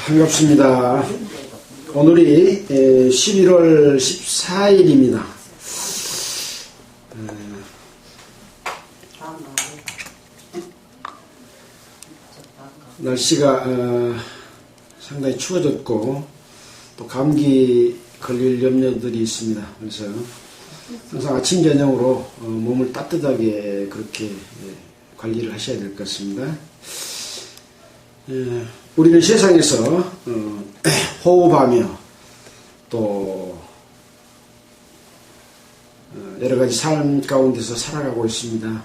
반갑습니다. 오늘이 11월 14일입니다. 날씨가 상당히 추워졌고 또 감기 걸릴 염려들이 있습니다. 그래서 항상 아침 저녁으로 몸을 따뜻하게 그렇게 관리를 하셔야 될 것 같습니다. 우리는 세상에서 호흡하며 또 여러가지 삶 가운데서 살아가고 있습니다.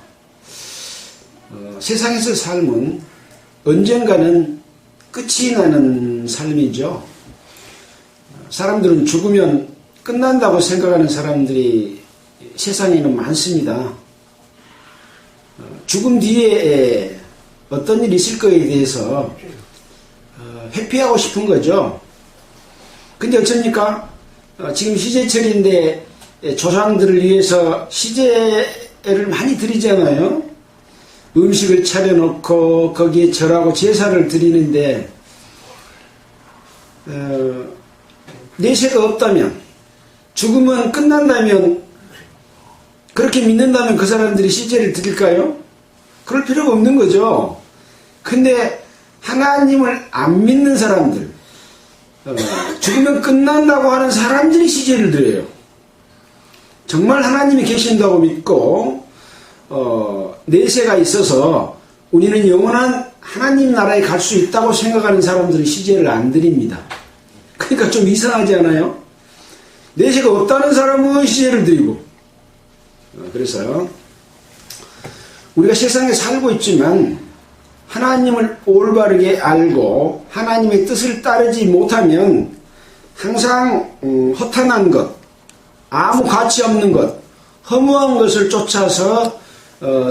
세상에서의 삶은 언젠가는 끝이 나는 삶이죠. 사람들은 죽으면 끝난다고 생각하는 사람들이 세상에는 많습니다. 죽음 뒤에 어떤 일이 있을 거에 대해서 회피하고 싶은 거죠. 근데 어쩝니까? 지금 시제철인데 조상들을 위해서 시제를 많이 드리잖아요. 음식을 차려놓고 거기에 절하고 제사를 드리는데 내세가 없다면, 죽으면 끝난다면, 그렇게 믿는다면 그 사람들이 시제를 드릴까요? 그럴 필요가 없는 거죠. 근데 하나님을 안 믿는 사람들, 죽으면 끝난다고 하는 사람들이 시제를 드려요. 정말 하나님이 계신다고 믿고 내세가 있어서 우리는 영원한 하나님 나라에 갈 수 있다고 생각하는 사람들은 시제를 안 드립니다. 그러니까 좀 이상하지 않아요? 내세가 없다는 사람은 시제를 드리고. 그래서 우리가 세상에 살고 있지만 하나님을 올바르게 알고 하나님의 뜻을 따르지 못하면 항상 허탄한 것, 아무 가치 없는 것, 허무한 것을 쫓아서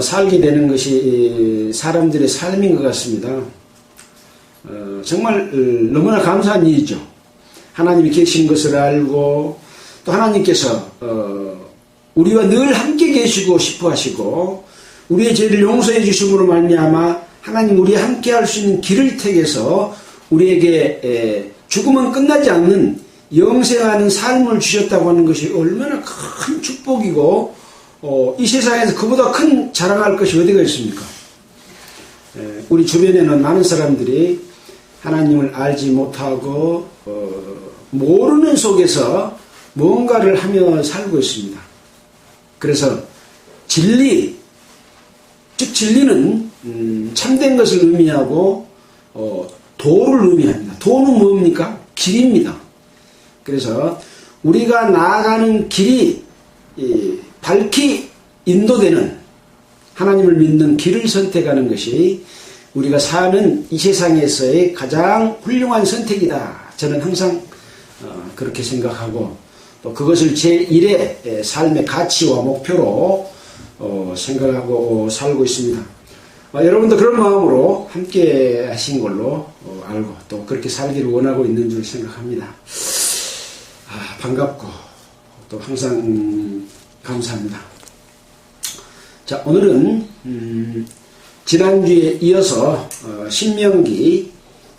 살게 되는 것이 사람들의 삶인 것 같습니다. 정말 너무나 감사한 일이죠. 하나님이 계신 것을 알고 또 하나님께서 우리와 늘 함께 계시고 싶어 하시고 우리의 죄를 용서해 주심으로 말미암아 하나님 우리와 함께 할 수 있는 길을 택해서 우리에게 죽음은 끝나지 않는 영생하는 삶을 주셨다고 하는 것이 얼마나 큰 축복이고 이 세상에서 그보다 큰 자랑할 것이 어디가 있습니까? 우리 주변에는 많은 사람들이 하나님을 알지 못하고 모르는 속에서 뭔가를 하며 살고 있습니다. 그래서 진리, 즉 진리는 참된 것을 의미하고 도를 의미합니다. 도는 뭡니까? 길입니다. 그래서 우리가 나아가는 길이 밝히 인도되는 하나님을 믿는 길을 선택하는 것이 우리가 사는 이 세상에서의 가장 훌륭한 선택이다. 저는 항상 그렇게 생각하고 또 그것을 제1의 삶의 가치와 목표로 생각하고 살고 있습니다. 여러분도 그런 마음으로 함께 하신 걸로 알고 또 그렇게 살기를 원하고 있는 줄 생각합니다. 반갑고 또 항상 감사합니다. 자, 오늘은 지난주에 이어서 신명기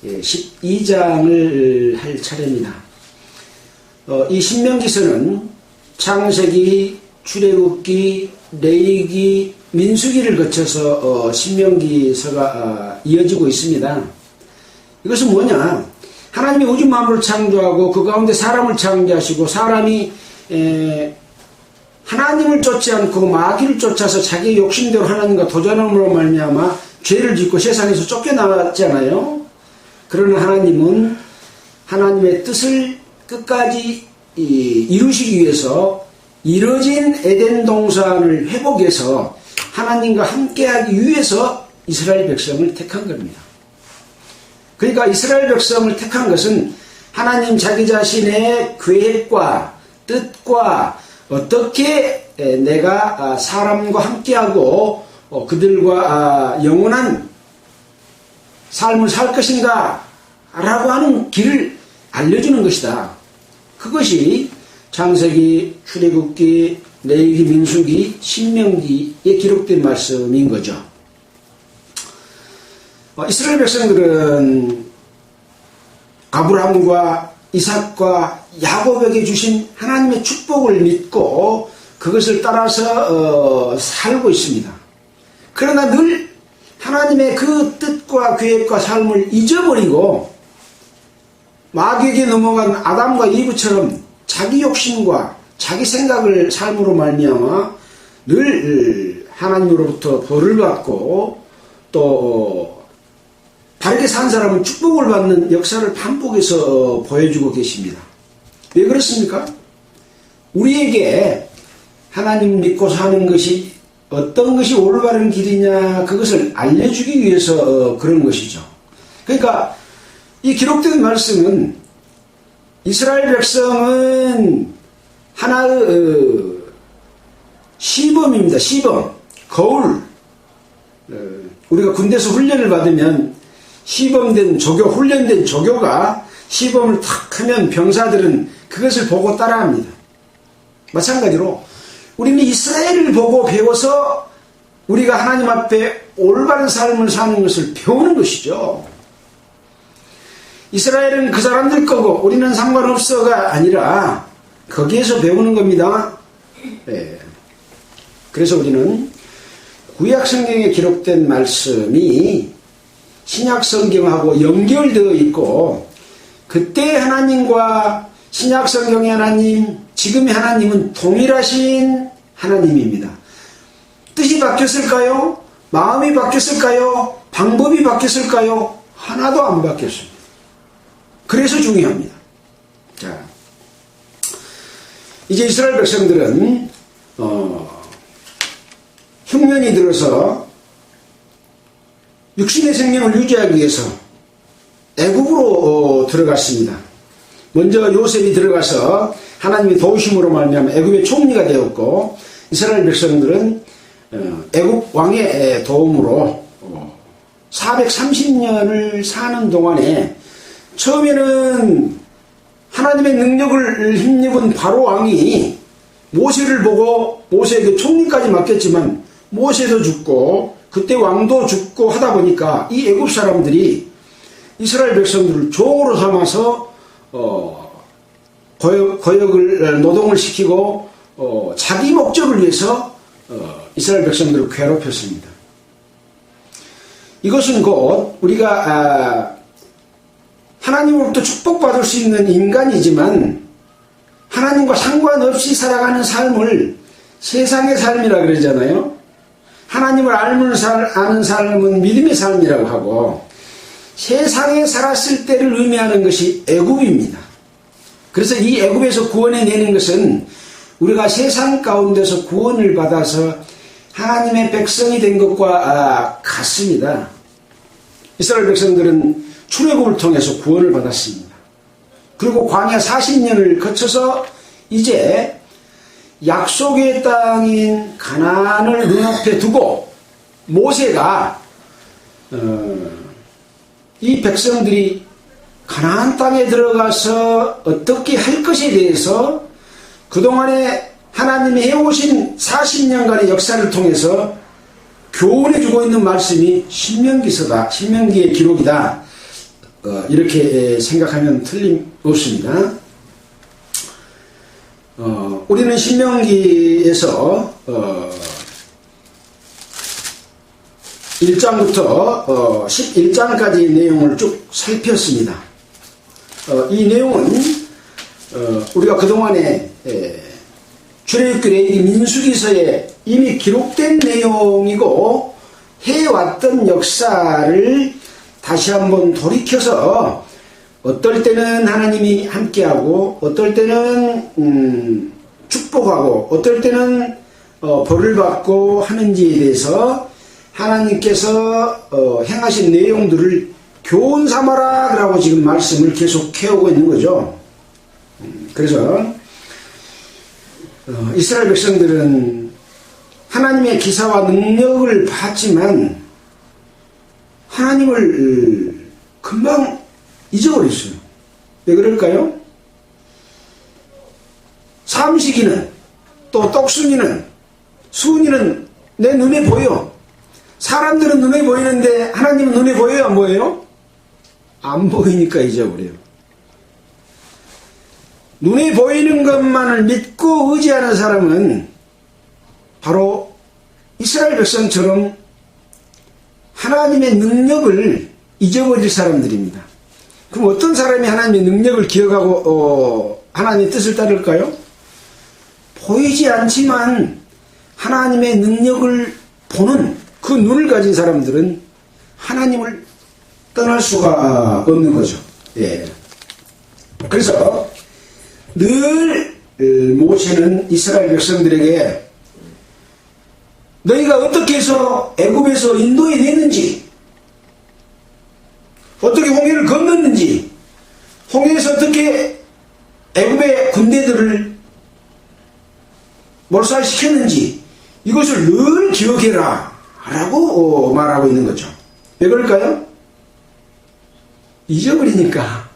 12장을 할 차례입니다. 이 신명기서는 창세기, 출애굽기, 레위기, 민수기를 거쳐서 신명기서가 이어지고 있습니다. 이것은 뭐냐? 하나님이 우주 만물을 창조하고 그 가운데 사람을 창조하시고 사람이 하나님을 쫓지 않고 마귀를 쫓아서 자기 욕심대로 하나님과 도전함으로 말미암아 죄를 짓고 세상에서 쫓겨나왔잖아요. 그러나 하나님은 하나님의 뜻을 끝까지 이루시기 위해서 이뤄진 에덴 동산을 회복해서 하나님과 함께하기 위해서 이스라엘 백성을 택한 겁니다. 그러니까 이스라엘 백성을 택한 것은 하나님 자기 자신의 계획과 뜻과 어떻게 내가 사람과 함께하고 그들과 영원한 삶을 살 것인가 라고 하는 길을 알려주는 것이다. 그것이 창세기, 출애굽기, 레위기, 민수기, 신명기에 기록된 말씀인 거죠. 이스라엘 백성들은 아브라함과 이삭과 야곱에게 주신 하나님의 축복을 믿고 그것을 따라서 살고 있습니다. 그러나 늘 하나님의 그 뜻과 계획과 삶을 잊어버리고 마귀에게 넘어간 아담과 이브처럼 자기 욕심과 자기 생각을 삶으로 말미암아 늘 하나님으로부터 벌을 받고 또 바르게 산 사람은 축복을 받는 역사를 반복해서 보여주고 계십니다. 왜 그렇습니까? 우리에게 하나님 믿고 사는 것이 어떤 것이 올바른 길이냐 그것을 알려주기 위해서 그런 것이죠. 그러니까 이 기록된 말씀은 이스라엘 백성은 하나의 시범입니다. 시범. 거울. 우리가 군대에서 훈련을 받으면 시범된 조교, 훈련된 조교가 시범을 탁 하면 병사들은 그것을 보고 따라합니다. 마찬가지로 우리는 이스라엘을 보고 배워서 우리가 하나님 앞에 올바른 삶을 사는 것을 배우는 것이죠. 이스라엘은 그 사람들 거고 우리는 상관없어가 아니라 거기에서 배우는 겁니다. 네. 그래서 우리는 구약 성경에 기록된 말씀이 신약 성경하고 연결되어 있고 그때 하나님과 신약 성경의 하나님, 지금의 하나님은 동일하신 하나님입니다. 뜻이 바뀌었을까요? 마음이 바뀌었을까요? 방법이 바뀌었을까요? 하나도 안 바뀌었습니다. 그래서 중요합니다. 자, 이제 이스라엘 백성들은 흉년이 들어서 육신의 생명을 유지하기 위해서 애굽으로 들어갔습니다. 먼저 요셉이 들어가서 하나님의 도우심으로 말미암아 애굽의 총리가 되었고 이스라엘 백성들은 애굽 왕의 도움으로 430년을 사는 동안에 처음에는 하나님의 능력을 힘입은 바로 왕이 모세를 보고 모세에게 총리까지 맡겼지만 모세도 죽고 그때 왕도 죽고 하다 보니까 이 애굽 사람들이 이스라엘 백성들을 종으로 삼아서 거역을 노동을 시키고 자기 목적을 위해서 이스라엘 백성들을 괴롭혔습니다. 이것은 곧 우리가 하나님으로부터 축복받을 수 있는 인간이지만 하나님과 상관없이 살아가는 삶을 세상의 삶이라 그러잖아요. 하나님을 아는 삶은 믿음의 삶이라고 하고 세상에 살았을 때를 의미하는 것이 애굽입니다. 그래서 이 애굽에서 구원해내는 것은 우리가 세상 가운데서 구원을 받아서 하나님의 백성이 된 것과 같습니다. 이스라엘 백성들은 출애굽을 통해서 구원을 받았습니다. 그리고 광야 40년을 거쳐서 이제 약속의 땅인 가나안을 눈앞에 두고 모세가 이 백성들이 가나안 땅에 들어가서 어떻게 할 것에 대해서 그동안에 하나님이 해오신 40년간의 역사를 통해서 교훈해주고 있는 말씀이 신명기서다. 신명기의 기록이다. 이렇게 생각하면 틀림없습니다. 우리는 신명기에서 1장부터 11장까지의 내용을 쭉 살폈습니다. 이 내용은 우리가 그동안에 출애굽기, 레위기, 민수기서에 이미 기록된 내용이고 해왔던 역사를 다시 한번 돌이켜서 어떨 때는 하나님이 함께하고 어떨 때는 축복하고 어떨 때는 벌을 받고 하는지에 대해서 하나님께서 행하신 내용들을 교훈 삼아라 라고 지금 말씀을 계속 해오고 있는 거죠. 그래서 이스라엘 백성들은 하나님의 기사와 능력을 봤지만 하나님을 금방 잊어버렸어요. 왜 그럴까요? 삼식이는 또 똑순이는 수은이는 내 눈에 보여. 사람들은 눈에 보이는데 하나님은 눈에 보여요, 안 보여요? 안 보이니까 잊어버려요. 눈에 보이는 것만을 믿고 의지하는 사람은 바로 이스라엘 백성처럼 하나님의 능력을 잊어버릴 사람들입니다. 그럼 어떤 사람이 하나님의 능력을 기억하고 하나님의 뜻을 따를까요? 보이지 않지만 하나님의 능력을 보는 그 눈을 가진 사람들은 하나님을 떠날 수가 없는 거죠. 예. 그래서 늘 모세는 이스라엘 백성들에게 너희가 어떻게 해서 애굽에서 인도해 냈는지, 어떻게 홍해를 건넜는지, 홍해에서 어떻게 애굽의 군대들을 몰살시켰는지 이것을 늘 기억해라 라고 말하고 있는 거죠. 왜 그럴까요? 잊어버리니까.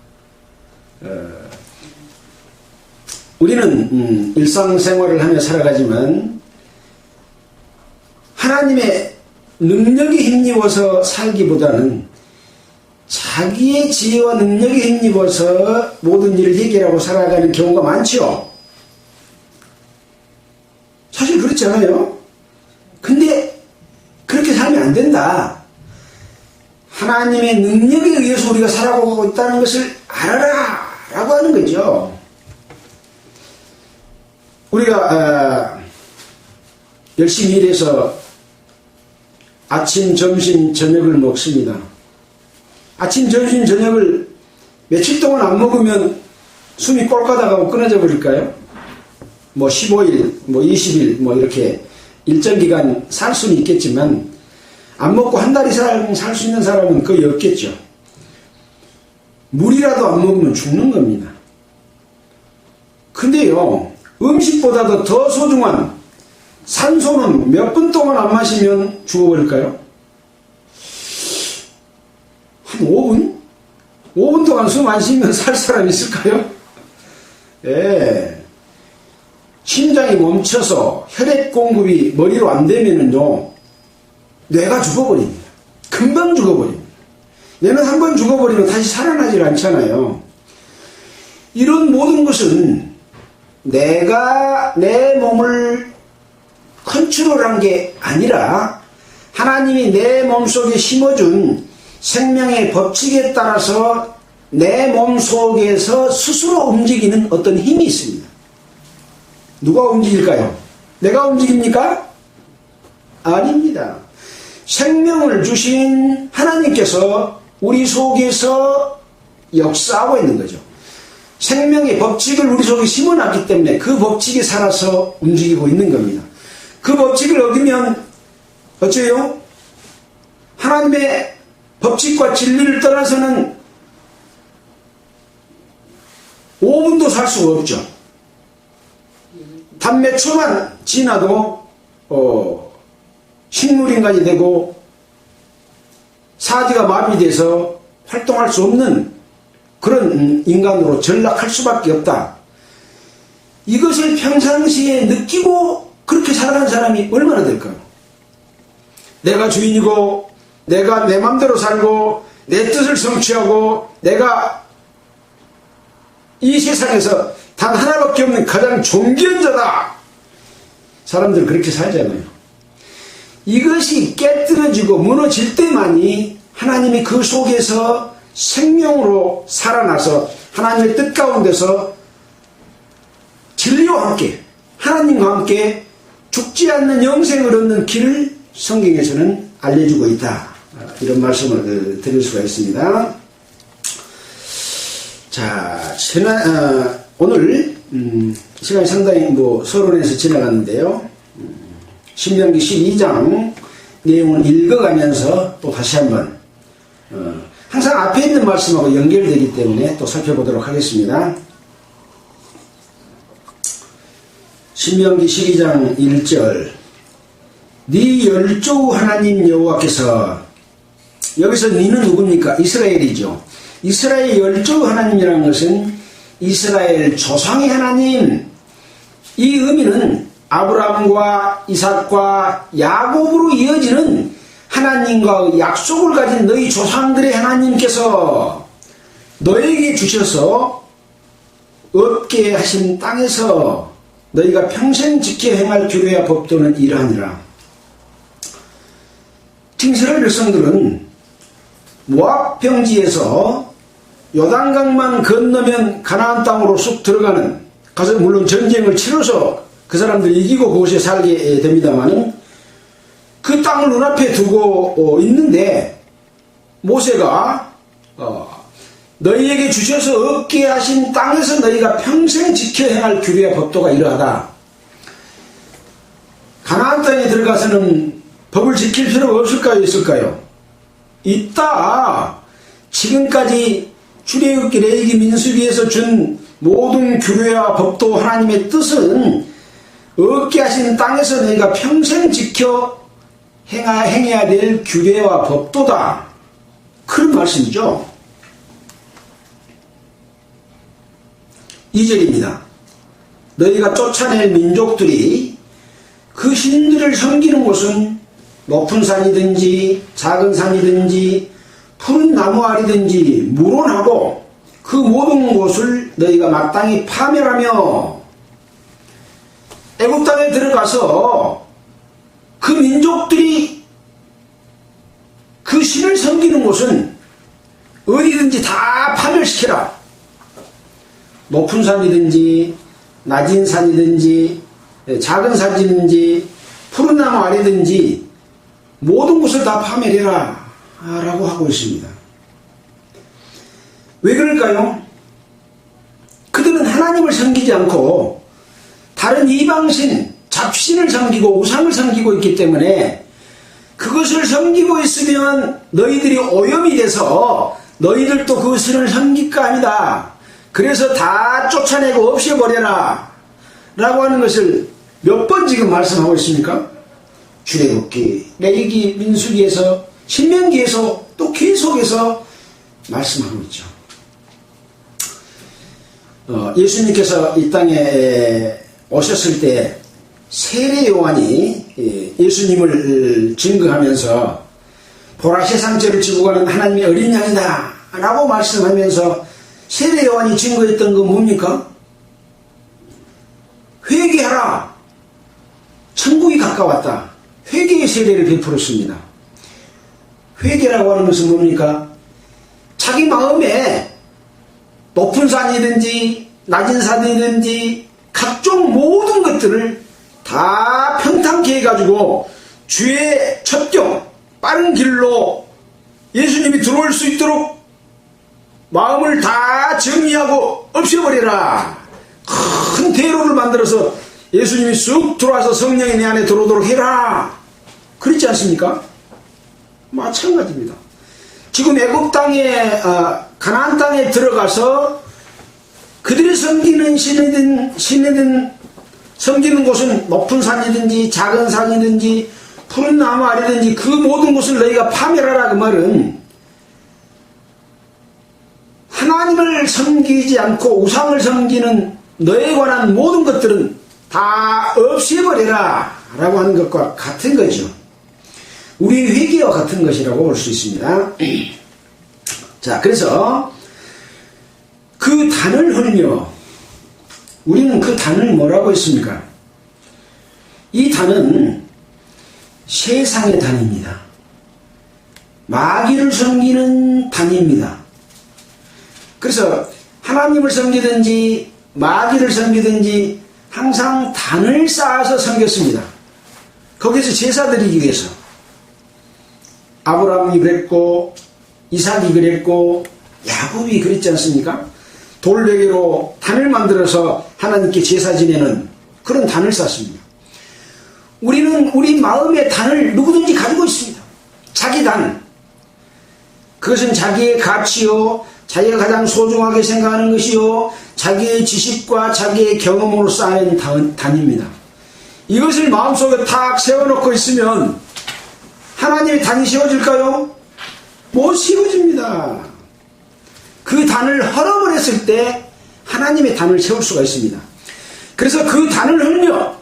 우리는 일상생활을 하며 살아가지만 하나님의 능력에 힘입어서 살기보다는 자기의 지혜와 능력에 힘입어서 모든 일을 해결하고 살아가는 경우가 많죠. 사실 그렇지 않아요? 근데 그렇게 살면 안 된다. 하나님의 능력에 의해서 우리가 살아가고 있다는 것을 알아라 라고 하는 거죠. 우리가 열심히 일해서 아침, 점심, 저녁을 먹습니다. 아침, 점심, 저녁을 며칠 동안 안 먹으면 숨이 꼴까다가고 끊어져 버릴까요? 뭐 15일, 뭐 20일, 뭐 이렇게 일정 기간 살 수는 있겠지만 안 먹고 한 달 이상 살 수 있는 사람은 거의 없겠죠. 물이라도 안 먹으면 죽는 겁니다. 근데요, 음식보다도 더 소중한 산소는 몇 분 동안 안 마시면 죽어버릴까요? 한 5분? 5분 동안 숨 안 쉬면 살 사람 있을까요? 예. 심장이 멈춰서 혈액 공급이 머리로 안 되면은요, 뇌가 죽어버립니다. 금방 죽어버립니다. 뇌는 한번 죽어버리면 다시 살아나질 않잖아요. 이런 모든 것은 내가 내 몸을 컨트롤한 게 아니라 하나님이 내 몸속에 심어준 생명의 법칙에 따라서 내 몸 속에서 스스로 움직이는 어떤 힘이 있습니다. 누가 움직일까요? 내가 움직입니까? 아닙니다. 생명을 주신 하나님께서 우리 속에서 역사하고 있는 거죠. 생명의 법칙을 우리 속에 심어놨기 때문에 그 법칙에 살아서 움직이고 있는 겁니다. 그 법칙을 어기면 어째요? 하나님의 법칙과 진리를 떠나서는 5분도 살 수가 없죠. 단 몇 초만 지나도 식물인간이 되고 사지가 마비돼서 활동할 수 없는 그런 인간으로 전락할 수밖에 없다. 이것을 평상시에 느끼고 그렇게 살아가는 사람이 얼마나 될까요? 내가 주인이고 내가 내 맘대로 살고 내 뜻을 성취하고 내가 이 세상에서 단 하나밖에 없는 가장 존귀한 자다. 사람들 그렇게 살잖아요. 이것이 깨뜨려지고 무너질 때만이 하나님이 그 속에서 생명으로 살아나서 하나님의 뜻 가운데서 진리와 함께 하나님과 함께 죽지 않는 영생을 얻는 길을 성경에서는 알려주고 있다. 이런 말씀을 드릴 수가 있습니다. 자, 오늘 시간이 상당히 서론에서 지나갔는데요. 신명기 12장 내용을 읽어가면서 또 다시 한번 항상 앞에 있는 말씀하고 연결되기 때문에 또 살펴보도록 하겠습니다. 신명기 12장 1절 네 열조 하나님 여호와께서, 여기서 네는 누굽니까? 이스라엘이죠. 이스라엘 열조 하나님이라는 것은 이스라엘 조상의 하나님, 이 의미는 아브라함과 이삭과 야곱으로 이어지는 하나님과의 약속을 가진 너희 조상들의 하나님께서 너에게 주셔서 얻게 하신 땅에서 너희가 평생 지켜 행할 규례와 법도는 이러하니라. 이스라엘 백성들은 모압 평지에서 요단강만 건너면 가나안 땅으로 쑥 들어가는, 가서 물론 전쟁을 치러서 그 사람들 이기고 그곳에 살게 됩니다만은 그 땅을 눈앞에 두고 있는데 모세가 너희에게 주셔서 얻게 하신 땅에서 너희가 평생 지켜 행할 규례와 법도가 이러하다. 가나안 땅에 들어가서는 법을 지킬 필요가 없을까요? 있을까요? 있다. 지금까지 출애굽기, 레위기, 민수기에서 준 모든 규례와 법도 하나님의 뜻은 얻게 하신 땅에서 너희가 평생 지켜 행해야 될 규례와 법도다. 그런 말씀이죠. 2절입니다. 너희가 쫓아낼 민족들이 그 신들을 섬기는 곳은 높은 산이든지 작은 산이든지 푸른 나무 아리든지 무론하고 그 모든 곳을 너희가 마땅히 파멸하며 애굽 땅에 들어가서 그 민족들이 그 신을 섬기는 곳은 어디든지 다 파멸시켜라. 높은 산이든지 낮은 산이든지 작은 산이든지 푸른 나무 아래든지 모든 곳을 다 파멸해라 라고 하고 있습니다. 왜 그럴까요? 그들은 하나님을 섬기지 않고 다른 이방신, 잡신을 섬기고 우상을 섬기고 있기 때문에 그것을 섬기고 있으면 너희들이 오염이 돼서 너희들도 그 신을 섬길까 합니다. 그래서 다 쫓아내고 없애버려라 라고 하는 것을 몇 번 지금 말씀하고 있습니까? 출애굽기, 레위기, 민수기에서, 신명기에서 또 계속해서 말씀하고 있죠. 예수님께서 이 땅에 오셨을 때 세례 요한이 예수님을 증거하면서 보라 세상 죄를 지고 가는 하나님의 어린 양이다 라고 말씀하면서 세례 요한이 증거했던 건 뭡니까? 회개하라. 천국이 가까웠다. 회개의 세례를 베풀었습니다. 회개라고 하는 것은 뭡니까? 자기 마음에 높은 산이든지 낮은 산이든지 각종 모든 것들을 다 평탄케 해가지고 주의 첩경, 빠른 길로 예수님이 들어올 수 있도록 마음을 다 정리하고 없애버리라. 큰 대로를 만들어서 예수님이 쑥 들어와서 성령이 내 안에 들어오도록 해라. 그렇지 않습니까? 마찬가지입니다. 지금 애굽 땅에 가나안 땅에 들어가서 그들이 섬기는 신이든 섬기는 곳은 높은 산이든지 작은 산이든지 푸른 나무 아래든지 그 모든 곳을 너희가 파멸하라. 그 말은 하나님을 섬기지 않고 우상을 섬기는 너에 관한 모든 것들은 다 없애버려라 라고 하는 것과 같은 거죠. 우리 회개와 같은 것이라고 볼 수 있습니다. 자, 그래서 그 단을 흘며 우리는 그 단을 뭐라고 했습니까? 이 단은 세상의 단입니다. 마귀를 섬기는 단입니다. 그래서 하나님을 섬기든지 마귀를 섬기든지 항상 단을 쌓아서 섬겼습니다. 거기서 제사 드리기 위해서. 아브라함이 그랬고 이삭이 그랬고 야곱이 그랬지 않습니까? 돌베개로 단을 만들어서 하나님께 제사 지내는 그런 단을 쌓습니다. 우리는 우리 마음의 단을 누구든지 가지고 있습니다. 자기 단. 그것은 자기의 가치요, 자기가 가장 소중하게 생각하는 것이요, 자기의 지식과 자기의 경험으로 쌓인 단입니다. 이것을 마음속에 탁 세워놓고 있으면 하나님의 단이 세워질까요? 못 세워집니다. 그 단을 헐어버렸을 때 하나님의 단을 세울 수가 있습니다. 그래서 그 단을 흘며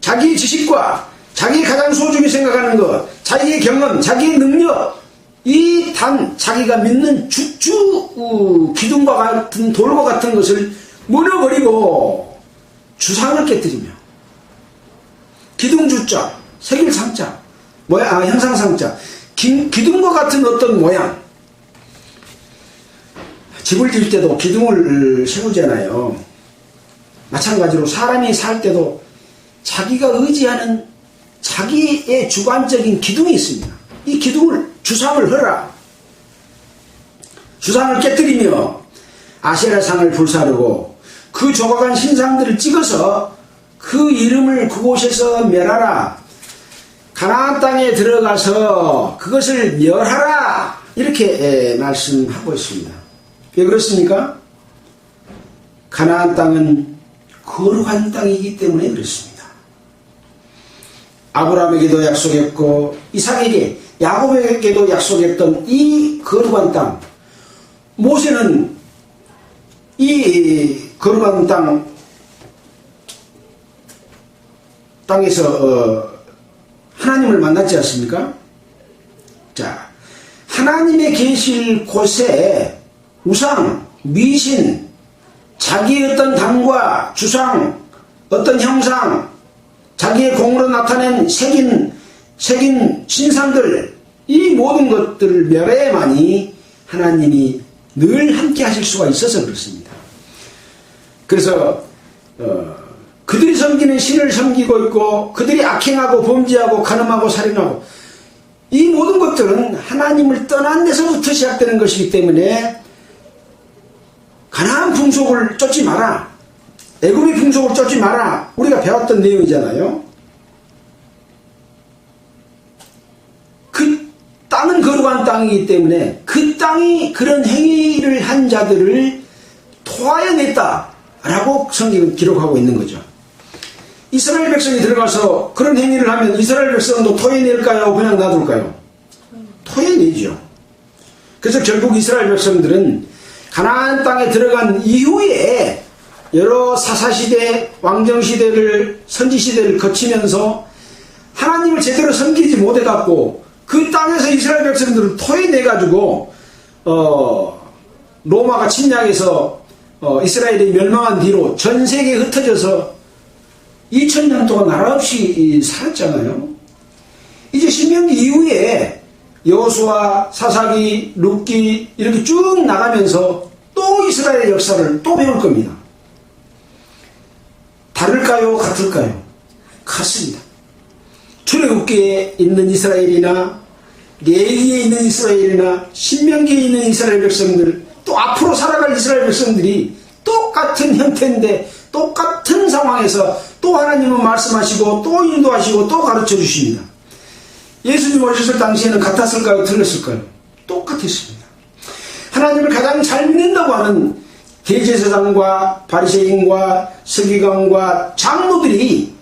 자기의 지식과 자기의 가장 소중히 생각하는 것, 자기의 경험, 자기의 능력, 이 단, 자기가 믿는 기둥과 같은 돌과 같은 것을 무너버리고 주상을 깨뜨리며 기둥주자, 색일상자, 형상상자, 기둥과 같은 어떤 모양. 집을 지을 때도 기둥을 세우잖아요. 마찬가지로 사람이 살 때도 자기가 의지하는 자기의 주관적인 기둥이 있습니다. 이 기둥을 주상을 허라. 주상을 깨뜨리며 아세라상을 불사르고 그 조각한 신상들을 찍어서 그 이름을 그곳에서 멸하라. 가나안 땅에 들어가서 그것을 멸하라. 이렇게 말씀하고 있습니다. 왜 그렇습니까? 가나안 땅은 거룩한 땅이기 때문에 그렇습니다. 아브라함에게도 약속했고 이삭에게, 야곱에게도 약속했던 이 거룩한 땅, 모세는 이 거룩한 땅에서 하나님을 만났지 않습니까? 자, 하나님의 계실 곳에 우상, 미신, 자기의 어떤 당과 주상, 어떤 형상, 자기의 공으로 나타낸 새긴 신상들, 이 모든 것들을 멸해야만이 하나님이 늘 함께 하실 수가 있어서 그렇습니다. 그래서 그들이 섬기는 신을 섬기고 있고 그들이 악행하고 범죄하고 간음하고 살인하고 이 모든 것들은 하나님을 떠난 데서부터 시작되는 것이기 때문에 가나안 풍속을 쫓지 마라, 애굽의 풍속을 쫓지 마라, 우리가 배웠던 내용이잖아요. 그 땅은 거룩한 땅이기 때문에 그 땅이 그런 행위를 한 자들을 토하여냈다라고 성경은 기록하고 있는 거죠. 이스라엘 백성이 들어가서 그런 행위를 하면 이스라엘 백성도 토해낼까요? 그냥 놔둘까요? 토해내죠. 그래서 결국 이스라엘 백성들은 가나안 땅에 들어간 이후에 여러 사사시대, 왕정시대를, 선지시대를 거치면서 하나님을 제대로 섬기지 못해갖고 그 땅에서 이스라엘 백성들을 토해내가지고 로마가 침략해서 이스라엘이 멸망한 뒤로 전 세계에 흩어져서 2000년 동안 나라 없이 살았잖아요. 이제 신명기 이후에 여호수아, 사사기, 룻기 이렇게 쭉 나가면서 또 이스라엘의 역사를 또 배울 겁니다. 다를까요? 같을까요? 같습니다. 출애굽기에 있는 이스라엘이나 레위기에 있는 이스라엘이나 신명기에 있는 이스라엘 백성들, 또 앞으로 살아갈 이스라엘 백성들이 똑같은 형태인데 똑같은 상황에서 또 하나님은 말씀하시고 또 인도하시고 또 가르쳐 주십니다. 예수님 오셨을 당시에는 같았을까요? 틀렸을까요? 똑같았습니다. 하나님을 가장 잘 믿는다고 하는 대제사장과 바리새인과 서기관과 장로들이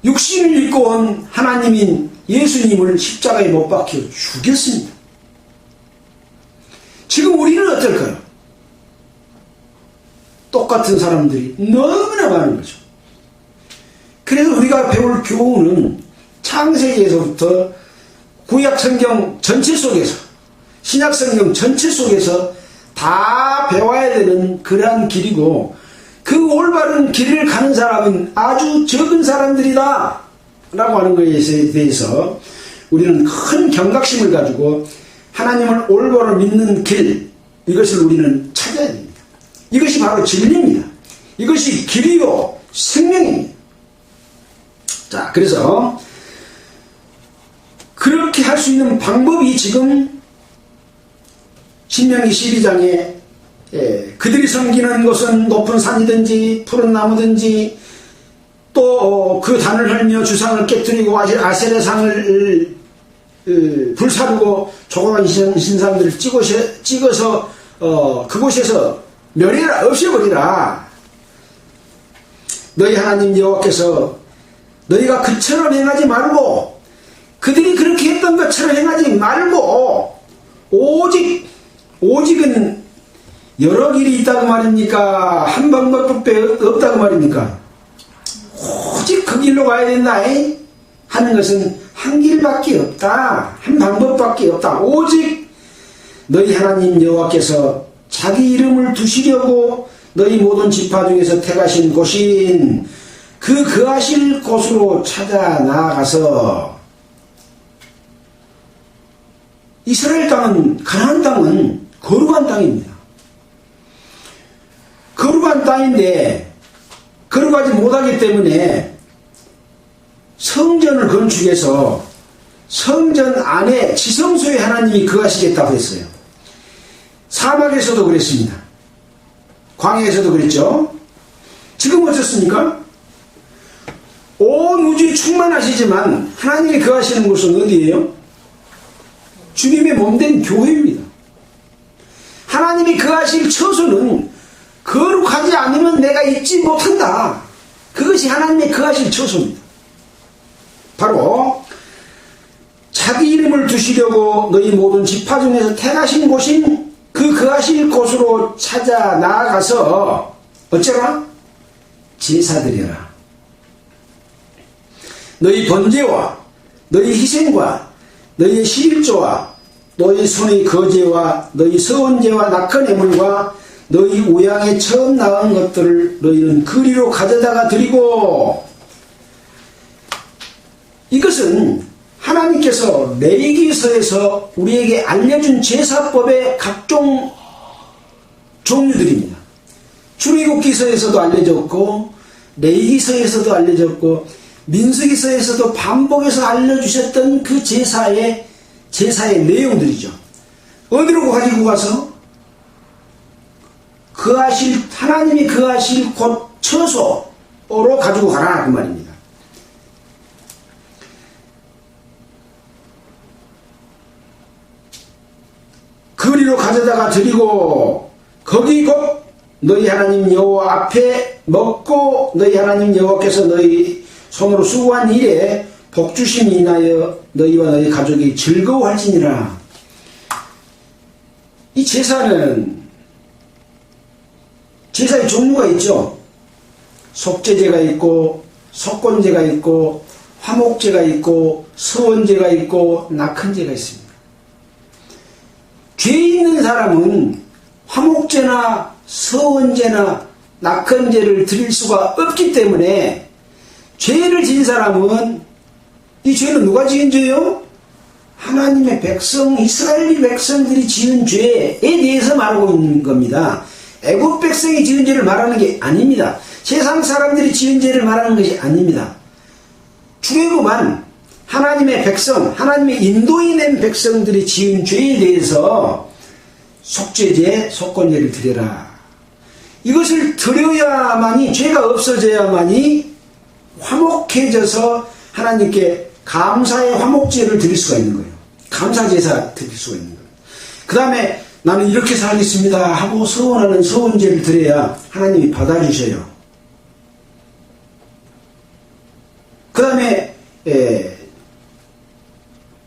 육신을 입고 온 하나님인 예수님을 십자가에 못 박혀 죽였습니다. 지금 우리는 어떨까요? 똑같은 사람들이 너무나 많은 거죠. 그래서 우리가 배울 교훈은 창세기에서부터 구약성경 전체 속에서, 신약성경 전체 속에서 다 배워야 되는 그러한 길이고, 그 올바른 길을 가는 사람은 아주 적은 사람들이다 라고 하는 것에 대해서 우리는 큰 경각심을 가지고 하나님을 올바로 믿는 길, 이것을 우리는 찾아야 됩니다. 이것이 바로 진리입니다. 이것이 길이요 생명입니다. 자, 그래서 그렇게 할 수 있는 방법이 지금 신명기 12장에 그들이 섬기는 곳은 높은 산이든지 푸른 나무든지 또 그 단을 헐며 주상을 깨뜨리고 아세라상을 불사르고 조각한 신상들을 찍어서 그곳에서 멸해라, 없애버리라. 너희 하나님 여호와께서 너희가 그처럼 행하지 말고 그들이 그렇게 했던 것처럼 행하지 말고 오직은 여러 길이 있다고 말입니까? 한 방법밖에 없다고 말입니까? 오직 그 길로 가야 된다 하는 것은 한 길밖에 없다. 한 방법밖에 없다. 오직 너희 하나님 여호와께서 자기 이름을 두시려고 너희 모든 지파 중에서 택하신 곳인 그 거하실 곳으로 찾아 나아가서 이스라엘 땅은 가나안 땅은 거룩한 땅입니다. 거룩한 땅인데 거룩하지 못하기 때문에 성전을 건축해서 성전 안에 지성소에 하나님이 거하시겠다고 했어요. 사막에서도 그랬습니다. 광야에서도 그랬죠. 지금 어떻습니까? 온 우주에 충만하시지만 하나님이 거하시는 곳은 어디예요? 주님의 몸된 교회입니다. 하나님이 거하실 처소는 거룩하지 않으면 내가 있지 못한다. 그것이 하나님의 거하실 처소입니다. 바로 자기 이름을 두시려고 너희 모든 지파 중에서 택하신 곳인 그 거하실 곳으로 찾아 나아가서 어쩌라? 제사드려라. 너희 번제와 너희 희생과 너희의 십일조와 너희 손의 거제와 너희 서원제와 낙헌 예물과 너희 우양에 처음 낳은 것들을 너희는 그리로 가져다가 드리고, 이것은 하나님께서 레위기서에서 우리에게 알려준 제사법의 각종 종류들입니다. 출애굽기서에서도 알려졌고 레위기서에서도 알려졌고 민수기서에서도 반복해서 알려주셨던 그 제사의 내용들이죠. 어디로 가지고 가서 하나님이 거하실 곳 처소로 가지고 가라 그 말입니다. 거리로 가져다가 드리고 거기 곧 너희 하나님 여호와 앞에 먹고 너희 하나님 여호와께서 너희 손으로 수고한 일에 복주심이 인하여 너희와 너희 가족이 즐거워할지니라. 이 제사의 종류가 있죠. 속죄제가 있고 속건제가 있고 화목제가 있고 서원제가 있고 낙헌제가 있습니다. 죄 있는 사람은 화목제나 서원제나 낙헌제를 드릴 수가 없기 때문에 죄를 지은 사람은, 이 죄는 누가 지은 죄요? 하나님의 백성, 이스라엘 백성들이 지은 죄에 대해서 말하고 있는 겁니다. 애국 백성이 지은 죄를 말하는 게 아닙니다. 세상 사람들이 지은 죄를 말하는 것이 아닙니다. 출애굽한 하나님의 백성, 하나님의 인도인된 백성들이 지은 죄에 대해서 속죄제, 속건제를 드려라. 이것을 드려야만이, 죄가 없어져야만이 화목해져서 하나님께 감사의 화목제를 드릴 수가 있는 거예요. 감사제사 드릴 수가 있는 거예요. 그 다음에 나는 이렇게 살겠습니다 하고 서원하는 서원제를 드려야 하나님이 받아주셔요. 그 다음에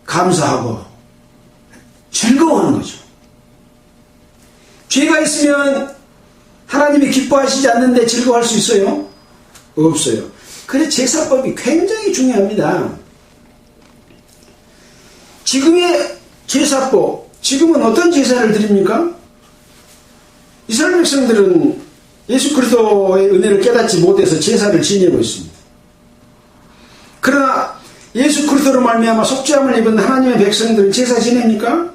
감사하고 즐거워하는 거죠. 죄가 있으면 하나님이 기뻐하시지 않는데 즐거워할 수 있어요? 없어요. 그래서 제사법이 굉장히 중요합니다. 지금의 제사법, 지금은 어떤 제사를 드립니까? 이스라엘 백성들은 예수 그리스도의 은혜를 깨닫지 못해서 제사를 지내고 있습니다. 그러나 예수 그리스도로 말미암아 속죄함을 입은 하나님의 백성들은 제사 지냅니까?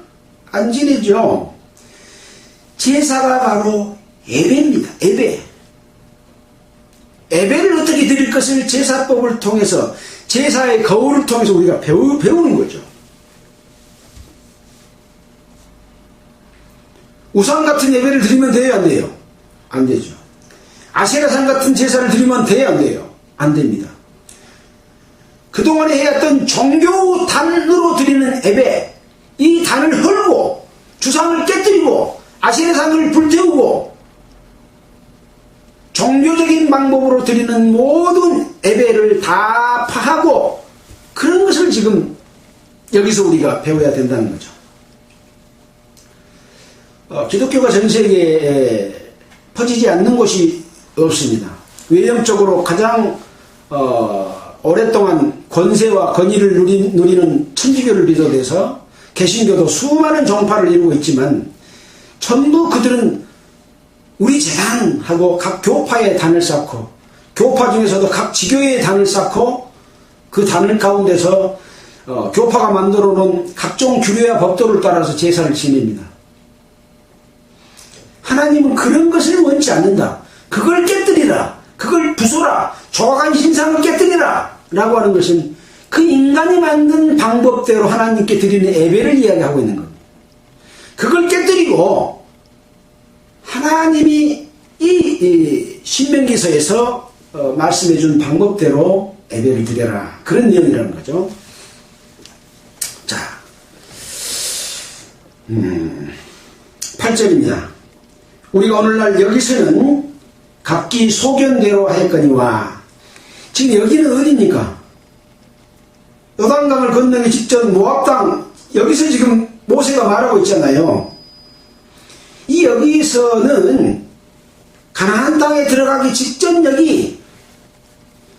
안 지내죠. 제사가 바로 예배입니다. 예배. 예배를 어떻게 드릴 것을 제사법을 통해서, 제사의 거울을 통해서 우리가 배우는 거죠. 우상 같은 예배를 드리면 돼요, 안 돼요? 안 되죠. 아세라상 같은 제사를 드리면 돼요, 안 돼요? 안 됩니다. 그동안에 해왔던 종교단으로 드리는 예배, 이 단을 헐고 주상을 깨뜨리고 아세라상을 불태우고 종교적인 방법으로 드리는 모든 예배를 다 파하고, 그런 것을 지금 여기서 우리가 배워야 된다는 거죠. 기독교가 전 세계에 퍼지지 않는 곳이 없습니다. 외형적으로 가장 오랫동안 권세와 권위를 누리는 천주교를 비롯해서 개신교도 수많은 종파를 이루고 있지만 전부 그들은 우리 재단하고 각 교파의 단을 쌓고 교파 중에서도 각 지교의 단을 쌓고 그 단을 가운데서 교파가 만들어 놓은 각종 규례와 법도를 따라서 제사를 지냅니다. 하나님은 그런 것을 원치 않는다. 그걸 깨뜨리라. 그걸 부숴라. 조각한 신상을 깨뜨리라. 라고 하는 것은 그 인간이 만든 방법대로 하나님께 드리는 예배를 이야기하고 있는 겁니다. 그걸 깨뜨리고 하나님이 이 신명기서에서 말씀해 준 방법대로 예배를 드려라. 그런 내용이라는 거죠. 자, 8절입니다. 우리가 오늘날 여기서는 각기 소견대로 하였거니와, 지금 여기는 어디입니까? 요단강을 건너기 직전 모압 땅, 여기서 지금 모세가 말하고 있잖아요. 이 여기서는 가나안 땅에 들어가기 직전 여기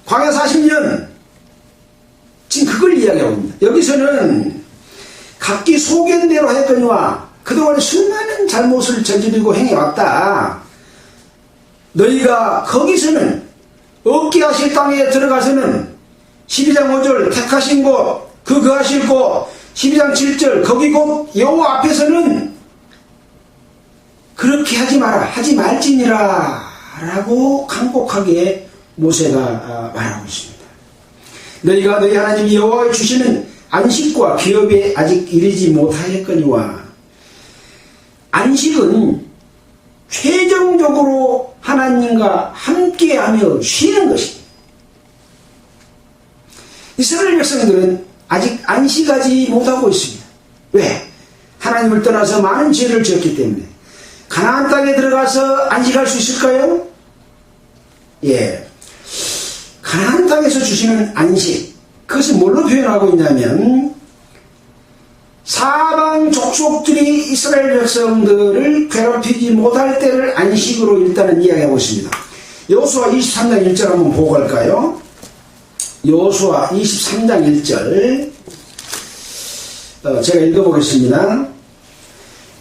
광야 40년, 지금 그걸 이야기하고 있습니다. 여기서는 각기 소견대로 하였거니와, 그동안 수많은 잘못을 저지르고 행해왔다. 너희가 거기서는 얻게 하실 땅에 들어가서는 12장 5절 택하신 곳, 그 거하실 곳, 12장 7절 거기 곧 여호와 앞에서는 그렇게 하지 마라, 하지 말지니라 라고 강곡하게 모세가 말하고 있습니다. 너희가 너희 하나님 여호와의 주시는 안식과 기업에 아직 이르지 못하였거니와, 안식은 최종적으로 하나님과 함께하며 쉬는 것입니다. 이스라엘 백성들은 아직 안식하지 못하고 있습니다. 왜? 하나님을 떠나서 많은 죄를 지었기 때문에. 가나안 땅에 들어가서 안식할 수 있을까요? 예. 가나안 땅에서 주시는 안식, 그것을 뭘로 표현하고 있냐면 사방 족속들이 이스라엘 백성들을 괴롭히지 못할 때를 안식으로 일단은 이야기하고 있습니다. 여호수아 23장 1절 한번 보고 갈까요? 여호수아 23장 1절 제가 읽어보겠습니다.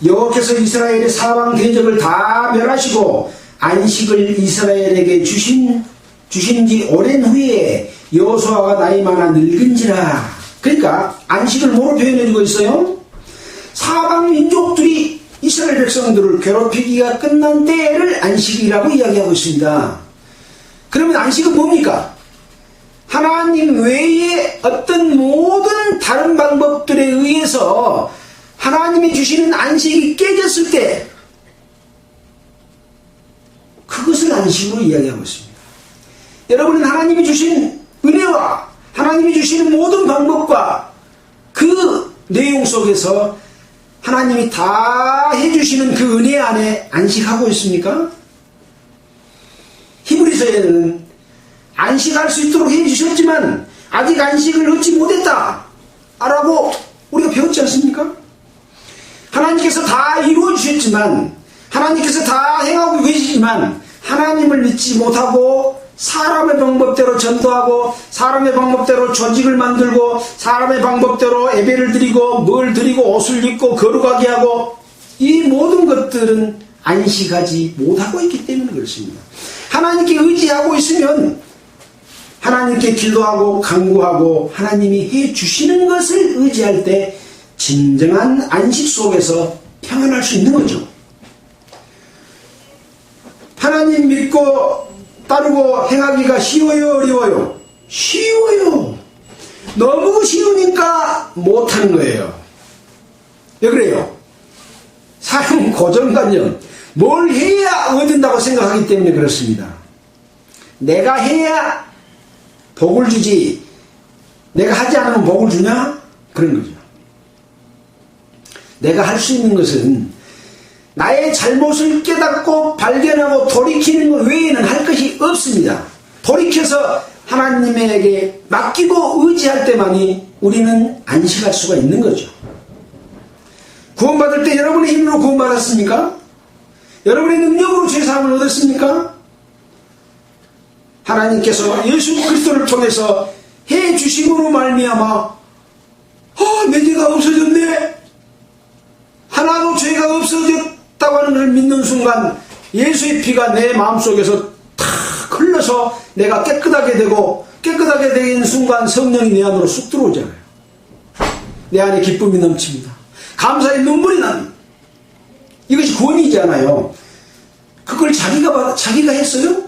여호와께서 이스라엘의 사방 대적을 다 멸하시고 안식을 이스라엘에게 주신 지 오랜 후에 여호수아가 나이 많아 늙은지라. 그러니까 안식을 뭐로 표현해주고 있어요? 사방 민족들이 이스라엘 백성들을 괴롭히기가 끝난 때를 안식이라고 이야기하고 있습니다. 그러면 안식은 뭡니까? 하나님 외에 어떤 모든 다른 방법들에 의해서 하나님이 주시는 안식이 깨졌을 때 그것을 안식으로 이야기하고 있습니다. 여러분은 하나님이 주신 은혜와 하나님이 주시는 모든 방법과 그 내용 속에서 하나님이 다 해주시는 그 은혜 안에 안식하고 있습니까? 히브리서에는 안식할 수 있도록 해주셨지만 아직 안식을 얻지 못했다 라고 우리가 배웠지 않습니까? 하나님께서 다 이루어 주셨지만, 하나님께서 다 행하고 계시지만 하나님을 믿지 못하고 사람의 방법대로 전도하고 사람의 방법대로 조직을 만들고 사람의 방법대로 예배를 드리고 뭘 드리고 옷을 입고 거룩하게 하고, 이 모든 것들은 안식하지 못하고 있기 때문에 그렇습니다. 하나님께 의지하고 있으면 하나님께 기도하고 간구하고 하나님이 해주시는 것을 의지할 때 진정한 안식 속에서 평안할 수 있는 거죠. 하나님 믿고 따르고 행하기가 쉬워요, 어려워요? 쉬워요. 너무 쉬우니까 못하는 거예요. 왜 그래요? 사람은 고정관념, 뭘 해야 얻는다고 생각하기 때문에 그렇습니다. 내가 해야 복을 주지, 내가 하지 않으면 복을 주냐? 그런 거죠. 내가 할 수 있는 것은 나의 잘못을 깨닫고 발견하고 돌이키는 것 외에는 할 것이 없습니다. 돌이켜서 하나님에게 맡기고 의지할 때만이 우리는 안식할 수가 있는 거죠. 구원받을 때 여러분의 힘으로 구원받았습니까? 여러분의 능력으로 죄사함을 얻었습니까? 하나님께서 예수 그리스도를 통해서 해주심으로 말미암아 내 죄가 없어졌네, 하나도 죄가 없어졌다고 하는 것을 믿는 순간 예수의 피가 내 마음속에서 탁 흘러서 내가 깨끗하게 되고, 깨끗하게 되는 순간 성령이 내 안으로 쑥 들어오잖아요. 내 안에 기쁨이 넘칩니다. 감사의 눈물이 납니다. 이것이 구원이잖아요. 그걸 자기가 했어요?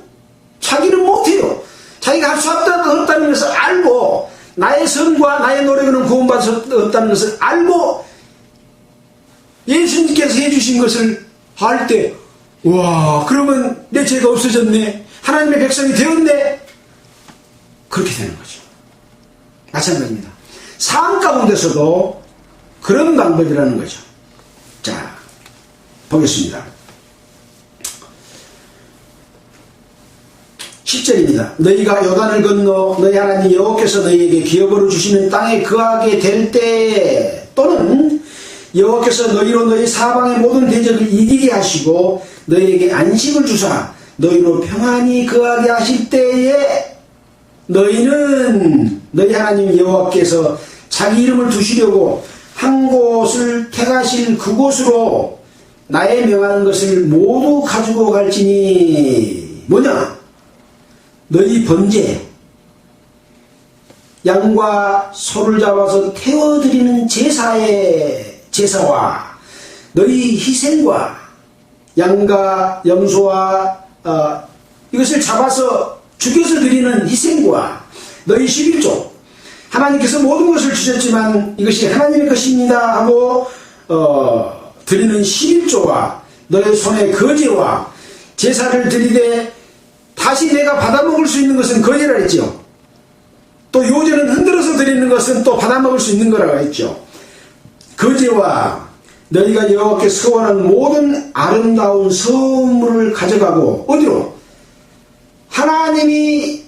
자기는 못해요. 자기가 할 수 없다는 것을 알고, 나의 선과 나의 노력으로는 구원받을 수 없다는 것을 알고 예수님께서 해주신 것을 할 때, 와, 그러면 내 죄가 없어졌네, 하나님의 백성이 되었네, 그렇게 되는 거죠. 마찬가지입니다. 삶 가운데서도 그런 방법이라는 거죠. 자, 보겠습니다. 10절입니다. 너희가 요단을 건너 너희 하나님 여호와께서 너희에게 기업으로 주시는 땅에 거하게 될 때, 또는 여호와께서 너희로 너희 사방의 모든 대적을 이기게 하시고 너희에게 안식을 주사 너희로 평안히 거하게 하실 때에, 너희는 너희 하나님 여호와께서 자기 이름을 두시려고 한 곳을 택하실 그곳으로 나의 명하는 것을 모두 가지고 갈지니, 뭐냐? 너희 번제, 양과 소를 잡아서 태워드리는 제사와 너희 희생과 양과 염소와 이것을 잡아서 죽여서 드리는 희생과 너희 11조, 하나님께서 모든 것을 주셨지만 이것이 하나님의 것입니다 하고 드리는 11조와 너희 손의 거제와 제사를 드리되 다시 내가 받아먹을 수 있는 것은 거제라 했죠. 또 요제는 흔들어서 드리는 것은 또 받아먹을 수 있는 거라고 했죠. 거제와 너희가 여호와께 서원한 모든 아름다운 선물을 가져가고, 어디로? 하나님이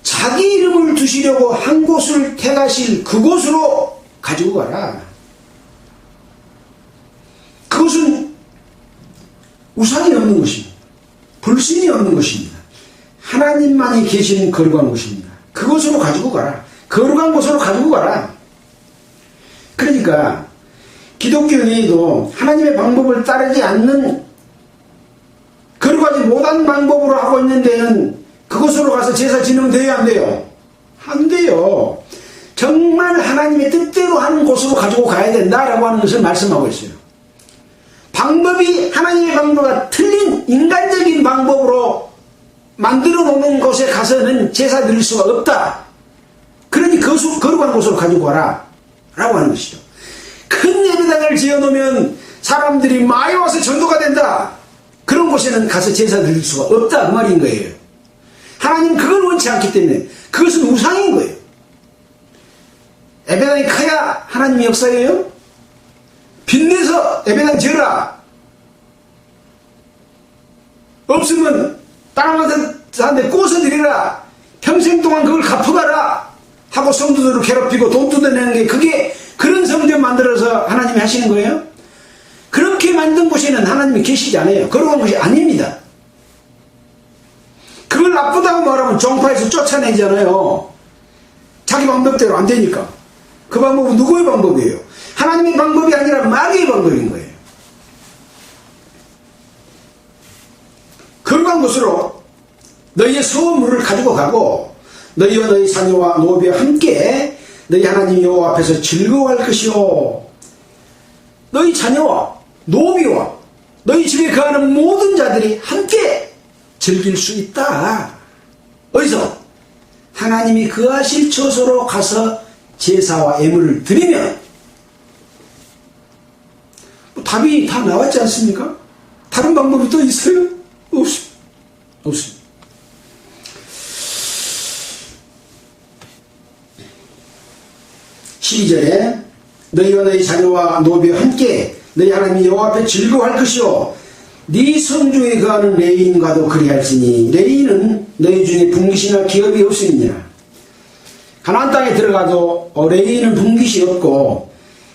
자기 이름을 두시려고 한 곳을 택하실 그곳으로 가지고 가라. 그것은 우상이 없는 것입니다. 불신이 없는 것입니다. 하나님만이 계시는 거룩한 곳입니다. 그곳으로 가지고 가라. 거룩한 곳으로 가지고 가라. 그러니까 기독교인도 하나님의 방법을 따르지 않는, 거룩하지 못한 방법으로 하고 있는 데는 그곳으로 가서 제사 지내면 돼요, 안 돼요? 안 돼요. 정말 하나님의 뜻대로 하는 곳으로 가지고 가야 된다라고 하는 것을 말씀하고 있어요. 방법이 하나님의 방법과 틀린 인간적인 방법으로 만들어 놓는 곳에 가서는 제사 드릴 수가 없다. 그러니 거룩한 곳으로 가지고 가라 라고 하는 것이죠. 큰 예배당을 지어놓으면 사람들이 많이 와서 전도가 된다. 그런 곳에는 가서 제사 드릴 수가 없다, 그 말인 거예요. 하나님은 그걸 원치 않기 때문에 그것은 우상인 거예요. 예배당이 커야 하나님의 역사예요? 빚내서 예배당 지어라. 없으면 다른 사람한테 꼬서 드리라. 평생 동안 그걸 갚아가라 하고 성도들을 괴롭히고 돈 뜯어내는 게, 그게 그런 성전 만들어서 하나님이 하시는 거예요? 그렇게 만든 곳에는 하나님이 계시지 않아요. 거룩한 곳이 아닙니다. 그걸 나쁘다고 말하면 종파에서 쫓아내잖아요. 자기 방법대로 안 되니까. 그 방법은 누구의 방법이에요? 하나님의 방법이 아니라 마귀의 방법인 거예요. 거룩한 곳으로 너희의 소물을 가지고 가고 너희와 너희 자녀와 노비와 함께 너희 하나님 여호와 앞에서 즐거워할 것이요, 너희 자녀와 노비와 너희 집에 거하는 모든 자들이 함께 즐길 수 있다. 어디서? 하나님이 거하실 처소로 가서 제사와 예물을 드리면. 답이 다 나왔지 않습니까? 다른 방법이 또 있어요? 없습니다. 12절에 너희와 너희 자녀와 노비와 함께 너희 하나님 여호와 앞에 즐거워할 것이요, 네 성중에 거하는 레위인과도 그리할지니 레위인은 너희 중에 분깃이나 기업이 없음이니라. 가나안 땅에 들어가도 레위인은 분깃이 없고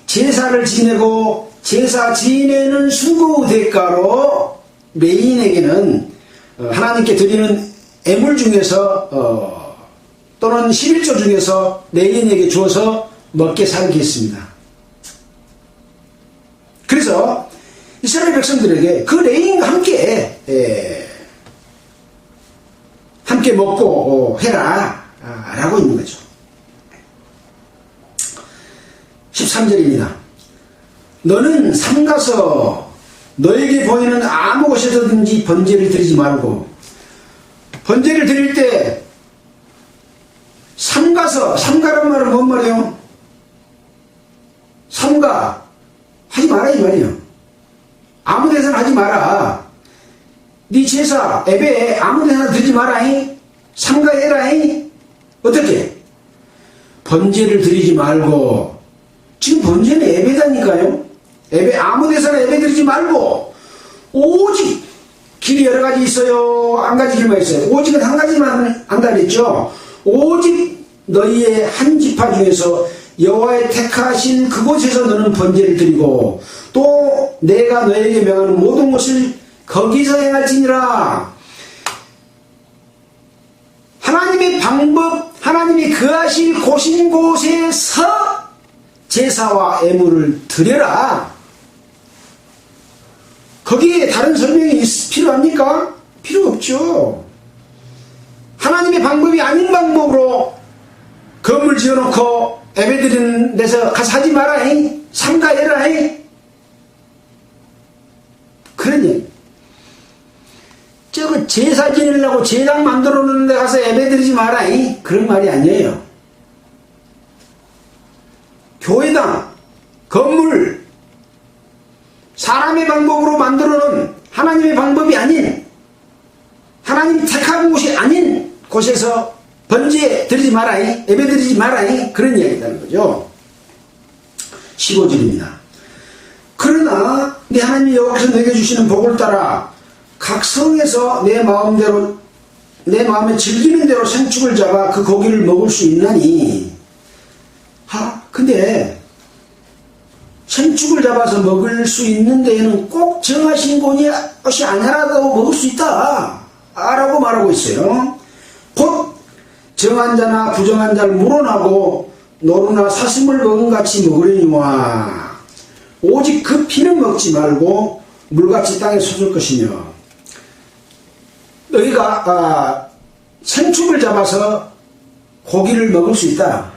제사를 지내고 제사 지내는 수고 대가로 레인에게는 하나님께 드리는 애물 중에서 또는 11조 중에서 레인에게 주어서 먹게 살게 했습니다. 그래서 이스라엘 백성들에게 그 레인과 함께 먹고 해라 라고 있는 거죠. 13절입니다. 너는 삼가서 너에게 보이는 아무 곳에서든지 번제를 드리지 말고, 번제를 드릴 때 삼가란 말은 뭔 말이에요? 삼가 하지 마라 이 말이에요. 아무 데서나 하지 마라. 네 제사 예배 아무 데나 드리지 마라. 삼가해라. 어떻게? 번제를 드리지 말고, 지금 번제는 예배다니까요. 예배 아무 데서나 예배 드리지 말고, 오직 길이 여러 가지 있어요. 한 가지 길만 있어요. 오직은 한 가지만 한다 그랬죠. 오직 너희의 한 지파 중에서 여호와의 택하신 그곳에서 너는 번제를 드리고, 또 내가 너에게 명하는 모든 것을 거기서 행할지니라. 하나님의 방법, 하나님이 거하실 곳인 곳에서 제사와 애물을 드려라. 거기에 다른 설명이 필요합니까? 필요 없죠. 하나님의 방법이 아닌 방법으로 건물 지어놓고 예배 드리는 데서 가서 하지 마라. 삼가해라. 그런 얘기. 저거 제사 지내려고 제당 만들어 놓는 데 가서 예배 드리지 마라. 그런 말이 아니에요. 교회당, 건물, 사람의 방법으로 만들어 놓은 하나님의 방법이 아닌, 하나님이 택한 곳이 아닌 곳에서 번제 드리지 마라. 예배 드리지 마라. 그런 이야기라는 거죠. 15절입니다. 그러나 네 하나님 여호와께서 내게 주시는 복을 따라 각 성에서 내 마음에 즐기는 대로 생축을 잡아 그 고기를 먹을 수 있나니. 근데 생축을 잡아서 먹을 수 있는 데에는 꼭 정하신 곳이 아니라도 먹을 수 있다 라고 말하고 있어요. 곧 정한 자나 부정한 자를 물어나고 노루나 사슴을 먹은 같이 먹으려니와 오직 그 피는 먹지 말고 물같이 땅에 솟을 것이며. 너희가 생축을 잡아서 고기를 먹을 수 있다.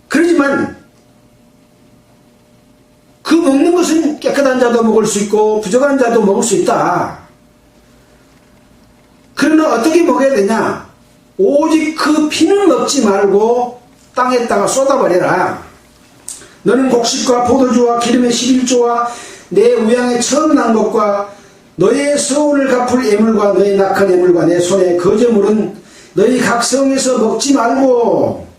그러지만 그 먹는 것은 깨끗한 자도 먹을 수 있고 부정한 자도 먹을 수 있다. 그러나 어떻게 먹어야 되냐? 오직 그 피는 먹지 말고 땅에다가 쏟아버려라. 너는 곡식과 포도주와 기름의 11조와 내 우양에 처음 난 것과 너의 서울을 갚을 예물과 너의 낙한 예물과 내 손의 거제물은 너희 각 성에서 먹지 말고,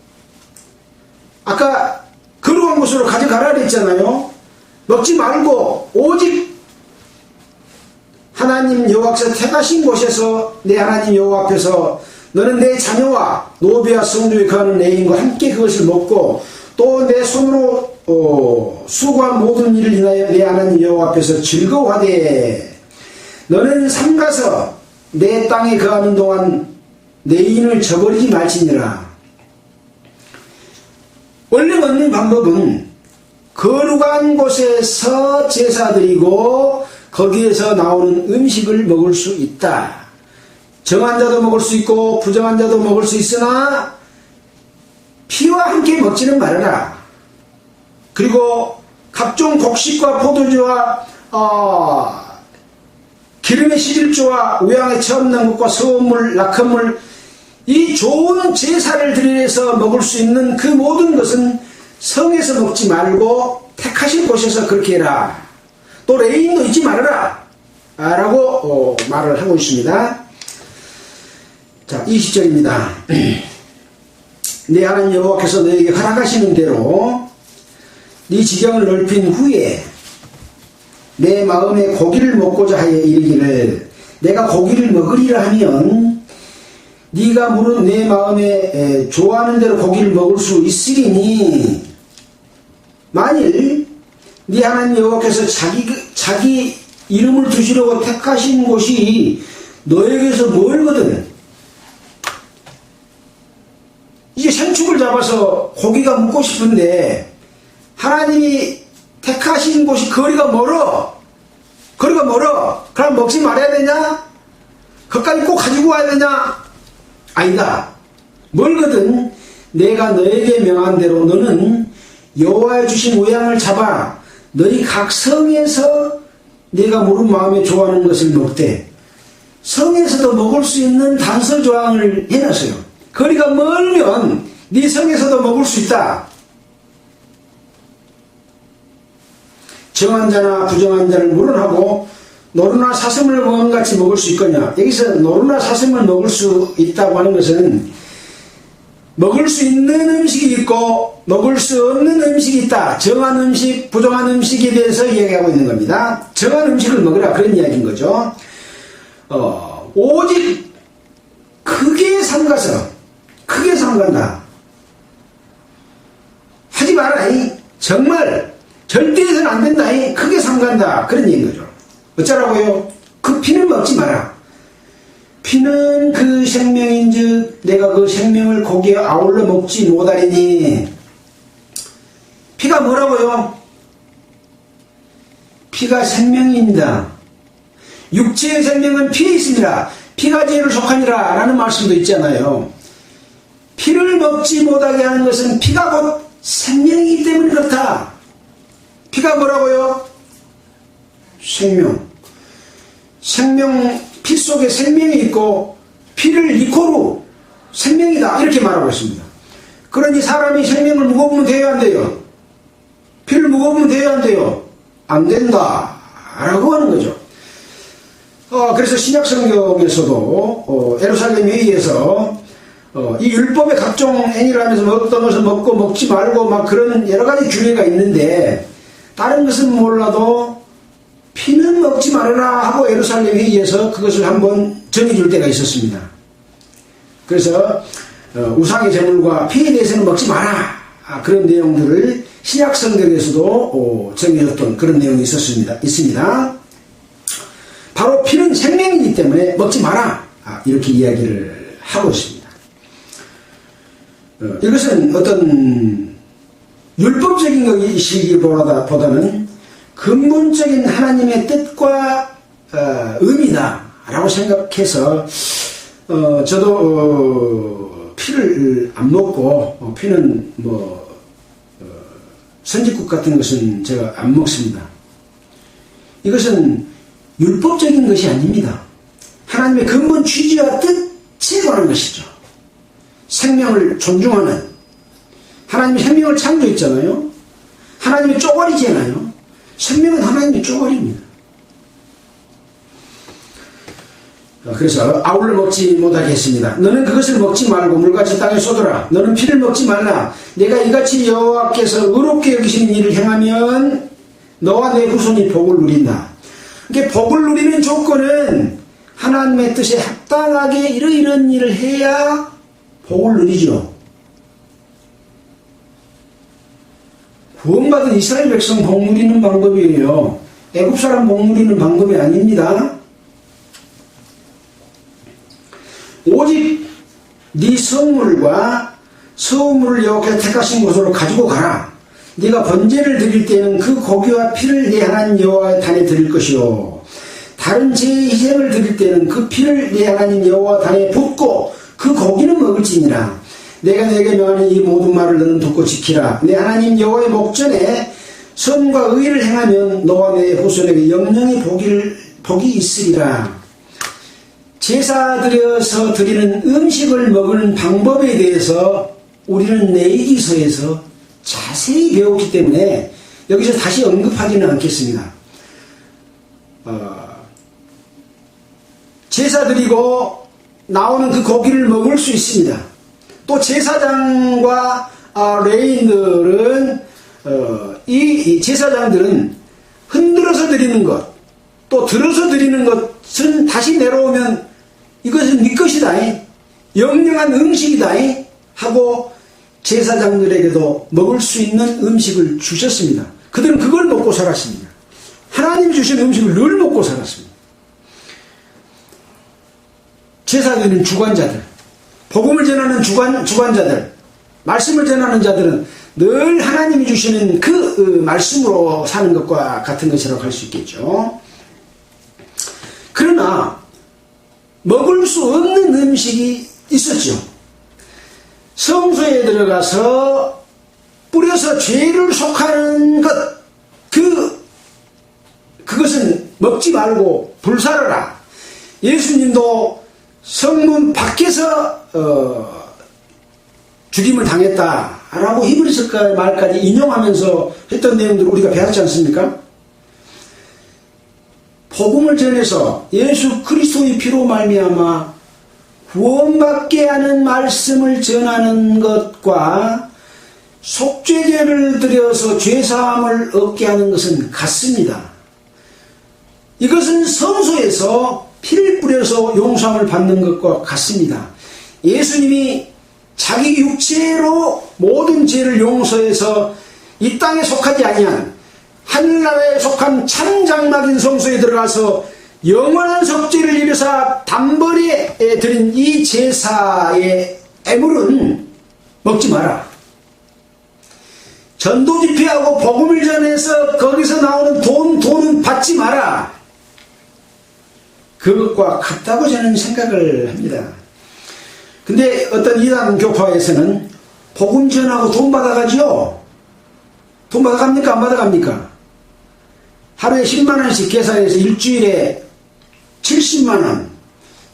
아까 거룩한 곳으로 가져가라 그랬잖아요. 먹지 말고 오직 하나님 여호와께서 택하신 곳에서 내 하나님 여호와 앞에서 너는 내 자녀와 노비와 성도에 거하는 레인과 함께 그것을 먹고, 또 내 손으로 수고한 모든 일을 인하여 내 하나님 여호와 앞에서 즐거워하되, 너는 삼가서 내 땅에 거하는 동안 내 인을 저버리지 말지니라. 원래 먹는 방법은 거룩한 곳에서 제사드리고 거기에서 나오는 음식을 먹을 수 있다. 정한 자도 먹을 수 있고 부정한 자도 먹을 수 있으나 피와 함께 먹지는 말아라. 그리고 각종 곡식과 포도주와 기름의 11조와 우양의 처음 난 것과 소물, 낙한 물, 이 좋은 제사를 드리면서 먹을 수 있는 그 모든 것은 성에서 먹지 말고 택하신 곳에서 그렇게 해라. 또 레인도 잊지 말아라 라고 말을 하고 있습니다. 자, 20절입니다. 네 하나님 여호와께서 너에게 허락하시는 대로 네 지경을 넓힌 후에 내 마음에 고기를 먹고자 하여 이르기를, 내가 고기를 먹으리라 하면 네가 물은 내 마음에 좋아하는 대로 고기를 먹을 수 있으리니, 만일 네 하나님 여호와께서 자기 이름을 두시려고 택하신 곳이 너에게서 멀거든. 이제 생축을 잡아서 고기가 먹고 싶은데 하나님이 택하신 곳이 거리가 멀어. 그럼 먹지 말아야 되냐? 거기까지 꼭 가지고 와야 되냐? 아니다. 멀거든. 내가 너에게 명한 대로 너는 여호와의 주신 우양을 잡아 너희 각 성에서 네가 모른 마음에 좋아하는 것을 먹되, 성에서도 먹을 수 있는 단서 조항을 해놨어요. 거리가 멀면 네 성에서도 먹을 수 있다. 정한 자나 부정한 자를 물어하고 노루나 사슴을 먹은같이 먹을 수 있거냐. 여기서 노루나 사슴을 먹을 수 있다고 하는 것은 먹을 수 있는 음식이 있고 먹을 수 없는 음식이 있다. 정한 음식, 부정한 음식에 대해서 이야기하고 있는 겁니다. 정한 음식을 먹으라, 그런 이야기인 거죠. 오직 크게 삼가서, 크게 삼간다. 하지 마라. 정말 절대 해서는 안 된다. 크게 삼간다. 그런 얘기인 거죠. 어쩌라고요? 그 피는 먹지 마라. 피는 그 생명인즉 내가 그 생명을 고기에 아울러 먹지 못하리니. 피가 뭐라고요? 피가 생명입니다. 육체의 생명은 피에 있습니다. 피가 죄를 속하니라 라는 말씀도 있잖아요. 피를 먹지 못하게 하는 것은 피가 곧 생명이기 때문에 그렇다. 피가 뭐라고요? 생명, 피 속에 생명이 있고 피를 이코로 생명이다, 이렇게 말하고 있습니다. 그러니 사람이 생명을 무거우면 돼야 안 돼요? 피를 무거우면 돼야 안 돼요? 안 된다 라고 하는 거죠. 그래서 신약성경에서도 예루살렘 회의에서 이 율법의 각종 행위를 하면서 먹던 것을 먹고 먹지 말고 막 그런 여러 가지 규례가 있는데, 다른 것은 몰라도 피는 먹지 말아라 하고 예루살렘 회의에서 그것을 한번 정해줄 때가 있었습니다. 그래서 우상의 제물과 피에 대해서는 먹지 마라, 그런 내용들을 신약성경에서도 정해졌던 그런 내용이 있습니다. 바로 피는 생명이기 때문에 먹지 마라, 이렇게 이야기를 하고 있습니다. 이것은 어떤 율법적인 것이기보다는 근본적인 하나님의 뜻과 의미다 라고 생각해서 저도 피를 안 먹고, 피는 선지국 같은 것은 제가 안 먹습니다. 이것은 율법적인 것이 아닙니다. 하나님의 근본 취지와 뜻에 관한 것이죠. 생명을 존중하는, 하나님이 생명을 창조했잖아요. 하나님이 쪼가리잖아요. 생명은 하나님의 쪼가리입니다. 그래서 아울러 먹지 못하게 했습니다. 너는 그것을 먹지 말고 물같이 땅에 쏟아라. 너는 피를 먹지 말라. 내가 이같이 여호와께서 의롭게 여기시는 일을 행하면 너와 내 후손이 복을 누린다. 이게 복을 누리는 조건은 하나님의 뜻에 합당하게 이런 일을 해야 복을 누리죠. 구원받은 이스라엘 백성 복 누리는 방법이에요. 애굽 사람 복 누리는 방법이 아닙니다. 오직 네 성물과 서물을 여호와께서 택하신 곳으로 가지고 가라. 네가 번제를 드릴 때는 그 고기와 피를 내 하나님 여호와의 단에 드릴 것이요, 다른 제의 희생을 드릴 때는 그 피를 내 하나님 여호와 단에 붓고 그 고기는 먹을지니라. 내가 내게 명하는 이 모든 말을 너는 듣고 지키라. 내 하나님 여호와의 목전에 선과 의를 행하면 너와 내 후손에게 영영이 복이 있으리라. 제사 드려서 드리는 음식을 먹는 방법에 대해서 우리는 레위기서에서 자세히 배웠기 때문에 여기서 다시 언급하지는 않겠습니다. 제사 드리고 나오는 그 고기를 먹을 수 있습니다. 또 제사장과 레위인들은 이 제사장들은 흔들어서 드리는 것, 또 들어서 드리는 것은 다시 내려오면 이것은 네 것이다, 영영한 음식이다 하고 제사장들에게도 먹을 수 있는 음식을 주셨습니다. 그들은 그걸 먹고 살았습니다. 하나님이 주신 음식을 늘 먹고 살았습니다. 제사드리는 주관자들, 복음을 전하는 주관자들, 말씀을 전하는 자들은 늘 하나님이 주시는 그 말씀으로 사는 것과 같은 것이라고 할 수 있겠죠. 그러나 먹을 수 없는 음식이 있었죠. 성소에 들어가서 뿌려서 죄를 속하는 것, 그것은 먹지 말고 불사르라. 예수님도 성문 밖에서 죽임을 당했다라고 히브리서 말까지 인용하면서 했던 내용들을 우리가 배웠지 않습니까? 복음을 전해서 예수 그리스도의 피로 말미암아 구원받게 하는 말씀을 전하는 것과 속죄제를 드려서 죄사함을 얻게 하는 것은 같습니다. 이것은 성소에서 피를 뿌려서 용서함을 받는 것과 같습니다. 예수님이 자기 육체로 모든 죄를 용서해서 이 땅에 속하지 아니한 하늘나라에 속한 참 장막인 성소에 들어가서 영원한 속죄를 이루사 단번에 드린 이 제사의 애물은 먹지 마라. 전도 집회하고 복음을 전해서 거기서 나오는 돈은 받지 마라. 그것과 같다고 저는 생각을 합니다. 근데 어떤 이단 교파에서는 복음 전하고 돈 받아가지요. 돈 받아갑니까? 안 받아갑니까? 하루에 10만원씩 계산해서 일주일에 70만원,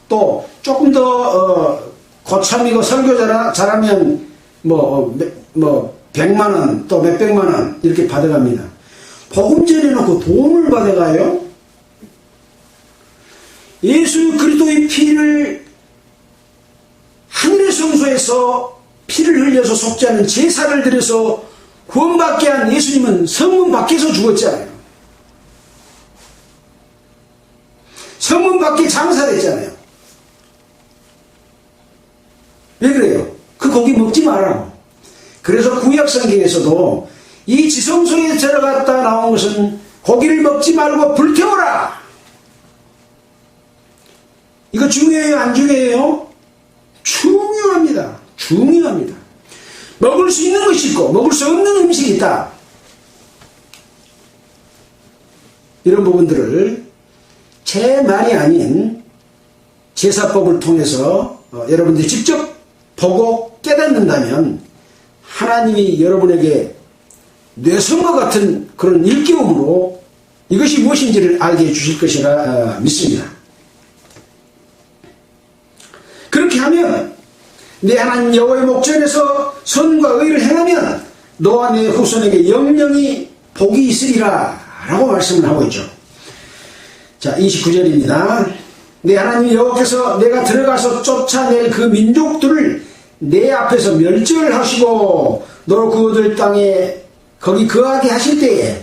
또 조금 더 고참이고 설교 잘하면 뭐 100만원, 또 몇백만원 이렇게 받아갑니다. 복음 전해놓고 돈을 받아가요? 예수 그리스도의 피를 하늘의 성소에서 피를 흘려서 속죄하는 제사를 드려서 구원받게 한 예수님은 성문 밖에서 죽었잖아요. 성문 밖에 장사됐잖아요. 왜 그래요? 그 고기 먹지 말라고. 그래서 구약 성경에서도 이 지성소에 들어갔다 나온 것은 고기를 먹지 말고 불태워라. 이거 중요해요? 안 중요해요? 중요합니다. 중요합니다. 먹을 수 있는 것이 있고 먹을 수 없는 음식이 있다. 이런 부분들을 제 말이 아닌 제사법을 통해서 여러분들이 직접 보고 깨닫는다면 하나님이 여러분에게 뇌성과 같은 그런 일깨움으로 이것이 무엇인지를 알게 해주실 것이라 믿습니다. 그렇게 하면 내 하나님 여호와의 목전에서 선과 의를 행하면 너와 내 후손에게 영영이 복이 있으리라 라고 말씀을 하고 있죠. 자, 29절입니다. 내 하나님 여호와께서 내가 들어가서 쫓아낼 그 민족들을 내 앞에서 멸절하시고 너로 그들 땅에 거기 거하게 하실 때에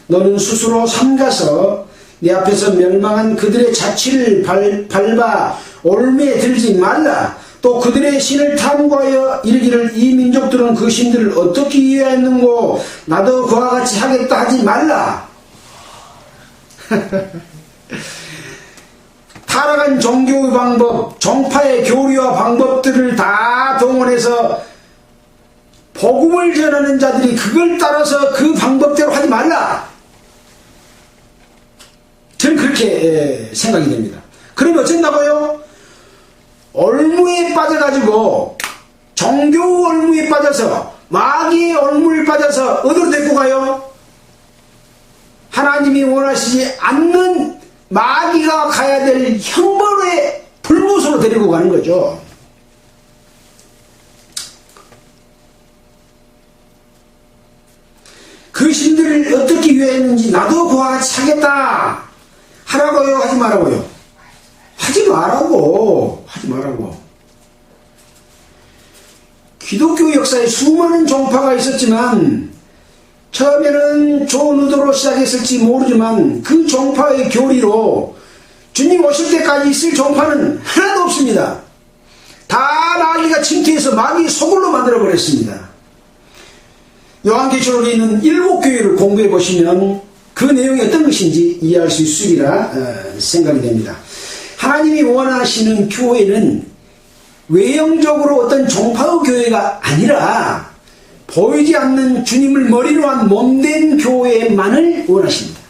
너는 스스로 삼가서 내 앞에서 멸망한 그들의 자취를 밟아 올무에 들지 말라. 또 그들의 신을 탐구하여 이르기를 이 민족들은 그 신들을 어떻게 이해했는고 나도 그와 같이 하겠다 하지 말라. 타락한 종교의 방법, 종파의 교리와 방법들을 다 동원해서 복음을 전하는 자들이 그걸 따라서 그 방법대로 하지 말라. 저는 그렇게 생각이 됩니다. 그러면 어쩐다고요? 올무에 빠져가지고 종교 올무에 빠져서 마귀의 올무에 빠져서 어디로 데리고 가요? 하나님이 원하시지 않는 마귀가 가야 될 형벌의 불못으로 데리고 가는 거죠. 그 신들을 어떻게 위하였는지 나도 그와 같이 하겠다 하라고요? 하지 말라고요? 하지 말라고. 하지 말라고. 기독교 역사에 수많은 종파가 있었지만 처음에는 좋은 의도로 시작했을지 모르지만 그 종파의 교리로 주님 오실 때까지 있을 종파는 하나도 없습니다. 다 마귀가 침투해서 마귀 소굴로 만들어버렸습니다. 요한계시록에 있는 7교회를 공부해 보시면 그 내용이 어떤 것인지 이해할 수 있으리라 생각이 됩니다. 하나님이 원하시는 교회는 외형적으로 어떤 종파의 교회가 아니라 보이지 않는 주님을 머리로 한 몸된 교회만을 원하십니다.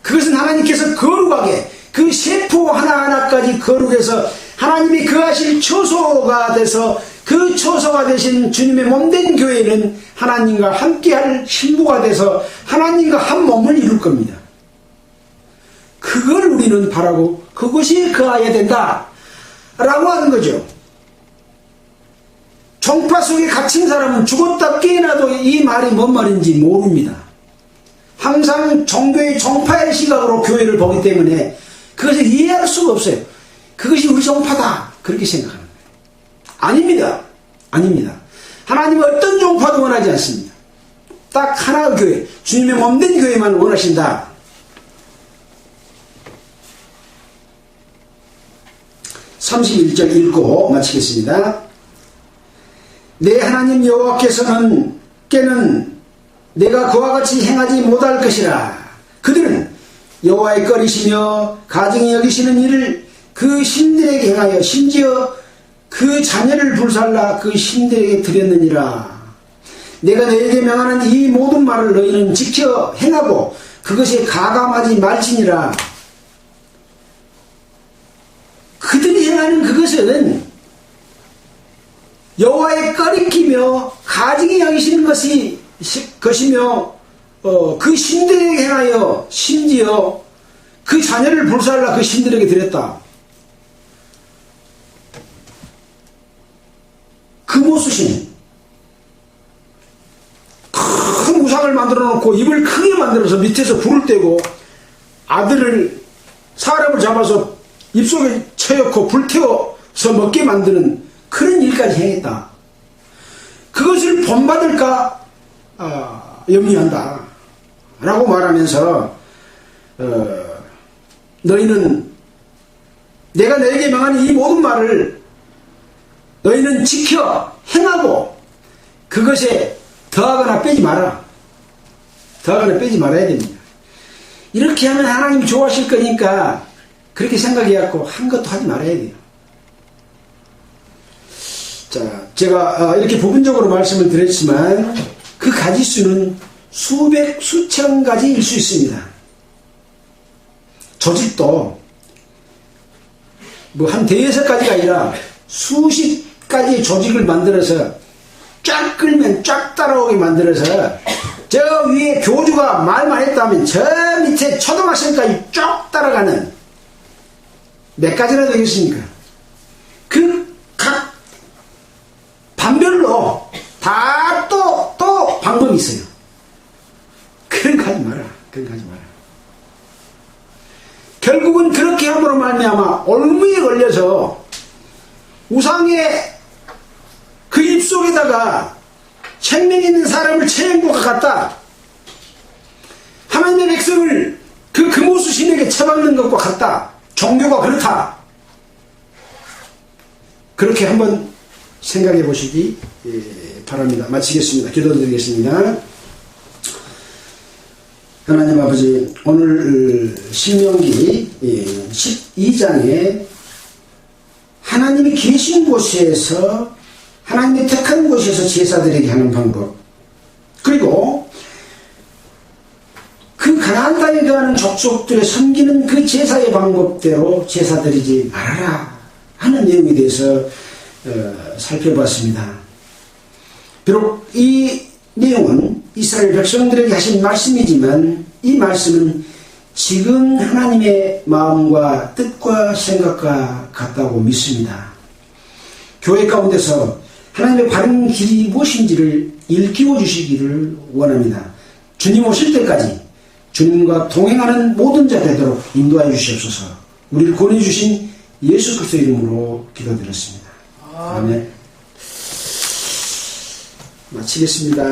그것은 하나님께서 거룩하게 그 세포 하나하나까지 거룩해서 하나님이 거하실 처소가 돼서 그 처소가 되신 주님의 몸된 교회는 하나님과 함께할 신부가 돼서 하나님과 한 몸을 이룰 겁니다. 그걸 우리는 바라고 그것이 거해야 된다 라고 하는 거죠. 종파 속에 갇힌 사람은 죽었다 깨어나도 이 말이 뭔 말인지 모릅니다. 항상 종교의 종파의 시각으로 교회를 보기 때문에 그것을 이해할 수가 없어요. 그것이 우리 종파다 그렇게 생각하는 거예요. 아닙니다. 아닙니다. 하나님은 어떤 종파도 원하지 않습니다. 딱 하나의 교회, 주님의 몸된 교회만 원하신다. 31절 읽고 마치겠습니다. 내 하나님 여호와께서는 깨는 내가 그와 같이 행하지 못할 것이라. 그들은 여호와의 꺼리시며 가증히 여기시는 일을 그 신들에게 행하여 심지어 그 자녀를 불살라 그 신들에게 드렸느니라. 내가 너에게 명하는 이 모든 말을 너희는 지켜 행하고 그것에 가감하지 말지니라. 그들이 행하는 그것은 여호와의 꺼리키며 가증히 여기시는 것이며 그 신들에게 행하여 심지어 그 자녀를 불살라 그 신들에게 드렸다. 금오수신 큰 우상을 만들어 놓고 입을 크게 만들어서 밑에서 불을 떼고 아들을 사람을 잡아서 입속에 쳐넣고 불태워서 먹게 만드는 그런 일까지 행했다. 그것을 본받을까 염려한다 라고 말하면서 너희는 내가 너에게 명하는 이 모든 말을 너희는 지켜 행하고 그것에 더하거나 빼지 마라. 더하거나 빼지 말아야 됩니다. 이렇게 하면 하나님이 좋아하실 거니까 그렇게 생각해갖고 한 것도 하지 말아야 돼요. 자, 제가 이렇게 부분적으로 말씀을 드렸지만 그 가지수는 수백, 수천 가지일 수 있습니다. 조직도 뭐 한 대여섯 가지가 아니라 수십 가지의 조직을 만들어서 쫙 끌면 쫙 따라오게 만들어서 저 위에 교주가 말만 했다면 저 밑에 초등학생까지 쫙 따라가는 몇 가지나 되겠습니까? 그 각 반별로 다 또 방법이 있어요. 그런 거 하지 마라. 그런 거 하지 마라. 결국은 그렇게 함으로 말미암아 올무에 걸려서 우상의 그 입속에다가 생명 있는 사람을 체한 것과 같다. 하나님의 백성을 그 금오수 신에게 처박는 것과 같다. 종교가 그렇다. 그렇게 한번 생각해 보시기 바랍니다. 마치겠습니다. 기도드리겠습니다. 하나님 아버지, 오늘 신명기 12장에 하나님이 계신 곳에서 하나님이 택한 곳에서 제사드리게 하는 방법, 그리고 그 가나안 땅에 거하는 족속들의 섬기는 그 제사의 방법대로 제사드리지 말아라 하는 내용에 대해서 살펴봤습니다. 비록 이 내용은 이스라엘 백성들에게 하신 말씀이지만 이 말씀은 지금 하나님의 마음과 뜻과 생각과 같다고 믿습니다. 교회 가운데서 하나님의 바른 길이 무엇인지를 일깨워 주시기를 원합니다. 주님 오실 때까지 주님과 동행하는 모든 자 되도록 인도하여 주시옵소서. 우리를 구원해 주신 예수 그리스도의 이름으로 기도드렸습니다. 아멘. 마치겠습니다.